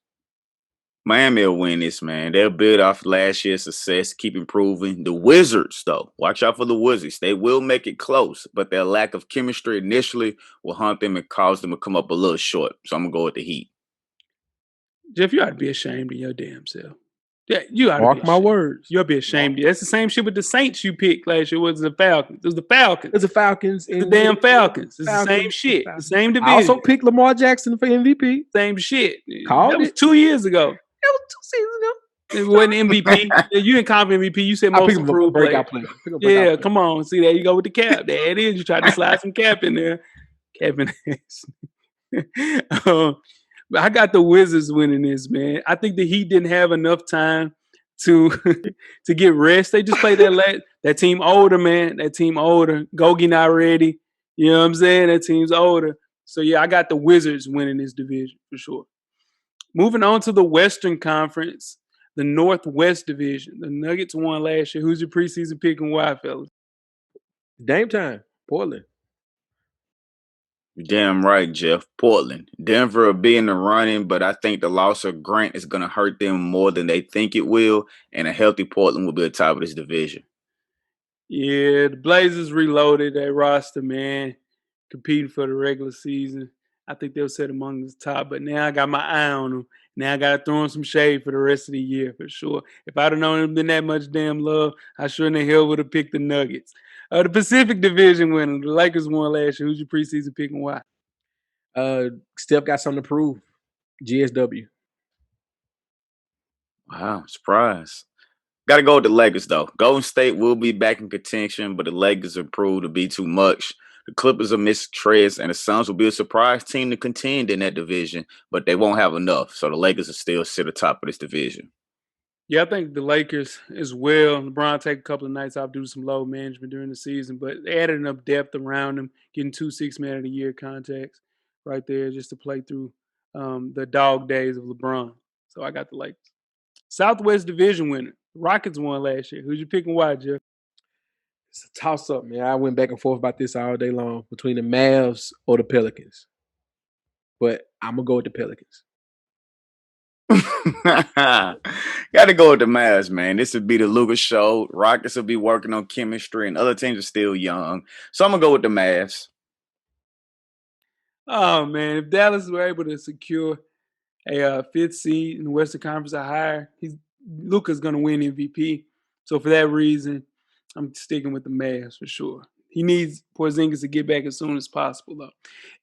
Miami will win this, man. They'll build off last year's success, keep improving. The Wizards, though, watch out for the Wizards. They will make it close, but their lack of chemistry initially will haunt them and cause them to come up a little short. So I'm going to go with the Heat. Jeff, you ought to be ashamed of your damn self. Yeah, you ought to Mark be my ashamed. words. You ought to be ashamed. That's the same shit with the Saints you picked last year. Was the Falcons? It was the Falcons. It's the Falcons. The damn Falcons. It's the same shit. The same division. I also picked Lamar Jackson for MVP. Same shit. Called that was it. 2 years ago. That was 2 seasons ago. It wasn't MVP. You didn't call him MVP. You said most improved player. Yeah, come on. See, there you go with the cap. There it is. You tried to slide some cap in there. Kevin But I got the Wizards winning this, man. I think the Heat didn't have enough time to to get rest. They just played that team older, man. That team older. Gogi not ready. You know what I'm saying? That team's older. So, yeah, I got the Wizards winning this division for sure. Moving on to the Western Conference, the Northwest Division. The Nuggets won last year. Who's your preseason pick and why, fellas? Dame time. Portland. Damn right, Jeff. Portland. Denver will be in the running, but I think the loss of Grant is going to hurt them more than they think it will, and a healthy Portland will be at the top of this division. Yeah, the Blazers reloaded that roster, man, competing for the regular season. I think they'll set among the top, but now I got my eye on them. Now I got to throw them some shade for the rest of the year for sure. If I'd have known them that much damn love, I sure in the hell would have picked the Nuggets. The Pacific Division winner, the Lakers won last year. Who's your preseason pick and why? Steph got something to prove. GSW. Wow, surprise. Got to go with the Lakers, though. Golden State will be back in contention, but the Lakers have proved to be too much. The Clippers are missing Trez, and the Suns will be a surprise team to contend in that division, but they won't have enough. So the Lakers will still sit atop of this division. Yeah, I think the Lakers as well. LeBron take a couple of nights off, do some load management during the season, but they added enough depth around him, getting 2 6-man of the year contracts right there just to play through the dog days of LeBron. So I got the Lakers. Southwest Division winner. Rockets won last year. Who's you picking? Why, Jeff? It's a toss up, man. I went back and forth about this all day long between the Mavs or the Pelicans, but I'm gonna go with the Pelicans. Got to go with the Mavs, man. This would be the Luka show. Rockets will be working on chemistry, and other teams are still young. So I'm gonna go with the Mavs. Oh man, if Dallas were able to secure a fifth seed in the Western Conference or higher, Luka's gonna win MVP. So for that reason, I'm sticking with the Mavs for sure. He needs Porzingis to get back as soon as possible, though.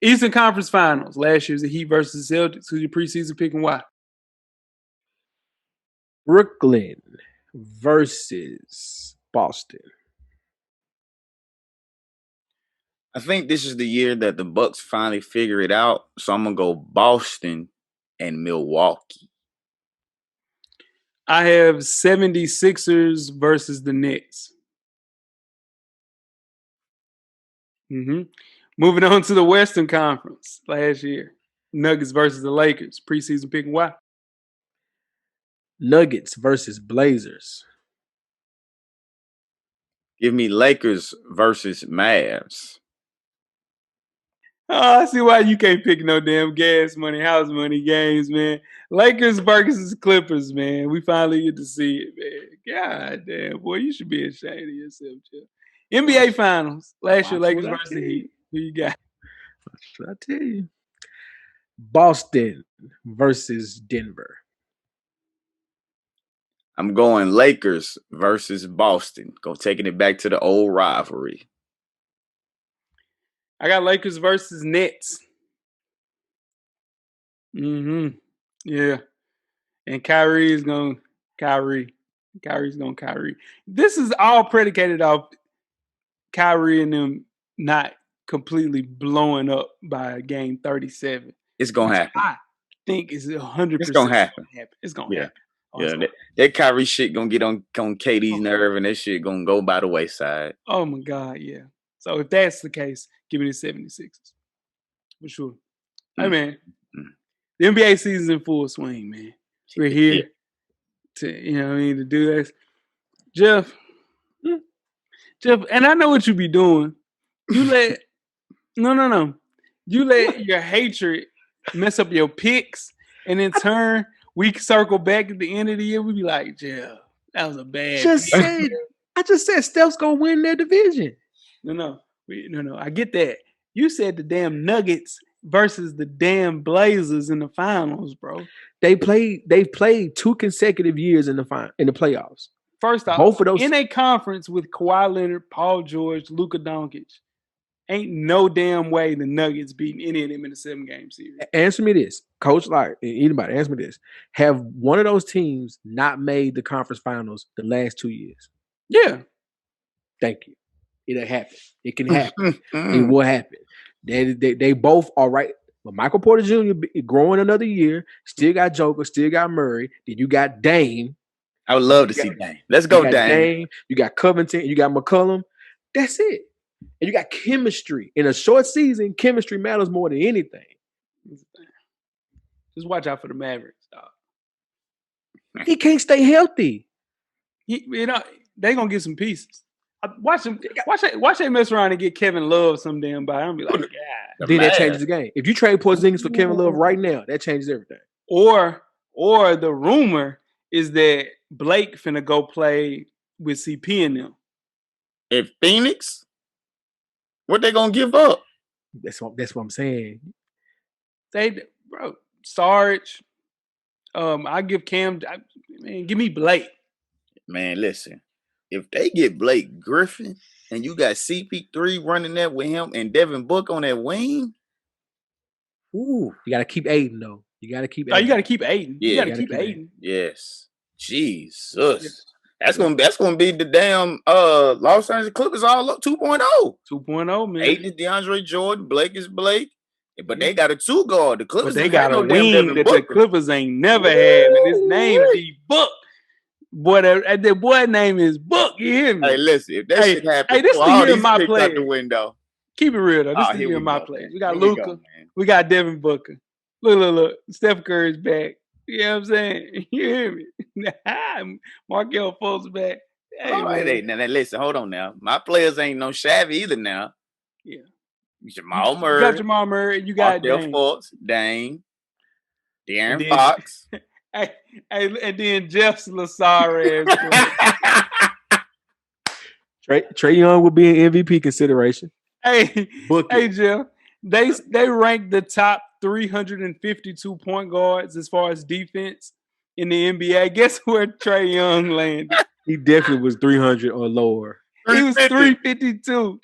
Eastern Conference Finals. Last year's the Heat versus Celtics. Who's your preseason pick and why? Brooklyn versus Boston. I think this is the year that the Bucks finally figure it out. So I'm gonna go Boston and Milwaukee. I have 76ers versus the Knicks. Moving on to the Western Conference last year. Nuggets versus the Lakers. Preseason pick and why? Nuggets versus Blazers. Give me Lakers versus Mavs. Oh, I see why you can't pick no damn gas money, house money games, man. Lakers versus Clippers, man. We finally get to see it, man. God damn, boy, you should be ashamed of yourself, Jeff. NBA Finals. Last year, Lakers versus the Heat. Who you got? What should I tell you? Boston versus Denver. I'm going Lakers versus Boston. Taking it back to the old rivalry. I got Lakers versus Nets. Yeah. And Kyrie's going Kyrie. Kyrie's going Kyrie. This is all predicated off Kyrie and them not completely blowing up by game 37. It's going to happen. I think it's 100%. It's going to happen. It's going to happen. Yeah, that Kyrie shit going to get on KD's nerve, and that shit going to go by the wayside. Oh, my God, yeah. So if that's the case, give me the 76ers. For sure. Hey, man, the NBA season's in full swing, man. We're here to, to do this. Jeff, and I know what you be doing. You let, no. You let your hatred mess up your picks, and in turn, we circle back at the end of the year. We be like, Jeff, that was a bad pick. I just said Steph's going to win their division. No. I get that. You said the damn Nuggets versus the damn Blazers in the finals, bro. They've played 2 consecutive years in the playoffs. First off, both of those in a conference with Kawhi Leonard, Paul George, Luka Doncic, ain't no damn way the Nuggets beating any of them in the 7-game series. Answer me this, Coach. Like anybody, answer me this: have one of those teams not made the conference finals the last 2 years? Yeah. Thank you. It'll happen. It can happen. It will happen. They both are right. But Michael Porter Jr. growing another year, still got Joker, still got Murray. Then you got Dame. I would love to see Dame. Let's go, Dame. You got Covington. You got McCollum. That's it. And you got chemistry. In a short season, chemistry matters more than anything. Just watch out for the Mavericks, dog. He can't stay healthy. They're gonna get some pieces. Watch them mess around and get Kevin Love some damn body. I'm be like, God. Then that changes the game. If you trade Porzingis for Kevin Love right now, that changes everything. Or the rumor is that Blake finna go play with CP and them. If Phoenix, what they gonna give up? That's what I'm saying. Sarge. I give Cam. Give me Blake. Man, listen. If they get Blake Griffin and you got CP3 running that with him and Devin Book on that wing, you got to keep Aiden, though. You got to keep Aiden. Oh, you got to keep Aiden. Yeah, you got to keep Aiden. Yes. Jesus. That's gonna be the damn Los Angeles Clippers all up 2.0. 2.0, man. Aiden is DeAndre Jordan, Blake is Blake. But they got a 2 guard. The Clippers But they ain't got had a no damn wing Devin that Booker. the Clippers ain't never had, man. His name D Book. Boy, that boy name is Book. You hear me? Hey, listen, if that shit happens, this throw the all year of these my picks out players. the window. Keep it real though. This is the here year we of my go, players. man. We got Here we Luka. go, man. We got Devin Booker. Look. Steph Curry's back. You know what I'm saying? You hear me? Markelle Fultz back. Hey, man. Now, listen, hold on now. My players ain't no shabby either now. Yeah. Jamal You Murray. got Jamal Murray. You got Markelle Fultz, Dame, De'Aaron Fox. and then Jeff's Lazar Trae Young will be an MVP consideration. Hey, Jeff. They ranked the top 352 point guards as far as defense in the NBA. Guess where Trae Young landed? He definitely was 300 or lower. He was 352.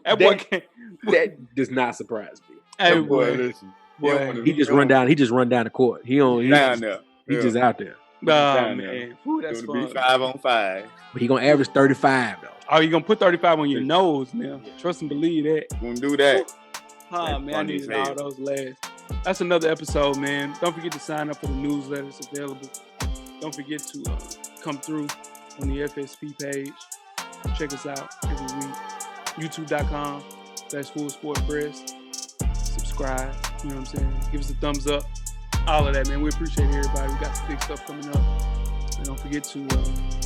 That does not surprise me. Hey, boy, listen. He just run down the court. He's just out there. Oh, man. Ooh, that's fun. Be 5-on-5. But he gonna average 35 though. Oh, you gonna put 35 on your nose now? Trust and believe that. Gonna do that. Oh, man, I needed all those last. That's another episode, man. Don't forget to sign up for the newsletter. It's available. Don't forget to come through on the FSP page. Check us out every week. YouTube.com/FullSportPress. Subscribe. You know what I'm saying? Give us a thumbs up. All of that, man. We appreciate everybody. We got some big stuff coming up. And don't forget to,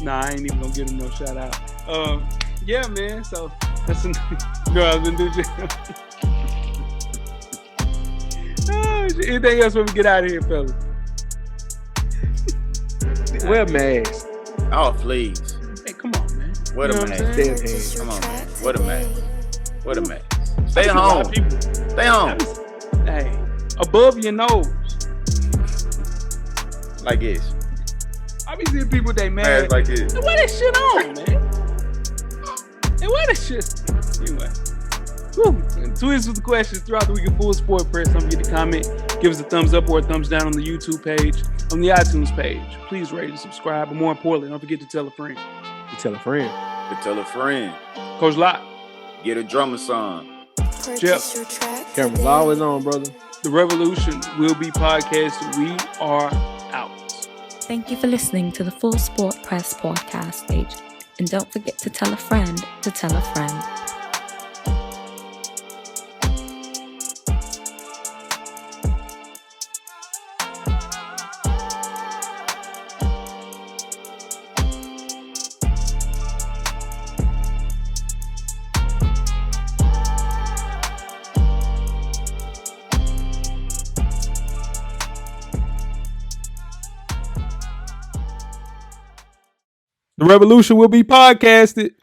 I ain't even gonna give them no shout out. Yeah, man. So that's anything else when we get out of here, fellas? Wear masks. Oh, please. Hey, come on, man. What a mask. Come on, man. What a mask. Stay home. Stay home. Hey, above your nose. Like this. I be seeing people they mad. Like this. Hey, wear that shit on, man. Hey, wear that shit. Anyway. Tweet us with the questions throughout the week of Full Sport Press. Don't forget to comment. Give us a thumbs up or a thumbs down on the YouTube page, on the iTunes page. Please rate and subscribe. But more importantly, don't forget to tell a friend. To tell a friend. Coach Locke. Get a drummer song. Jeff. Camera's always on, brother. The Revolution will be podcasted. We are out. Thank you for listening to the Full Sport Press podcast page. And don't forget to tell a friend to tell a friend. The Revolution will be podcasted.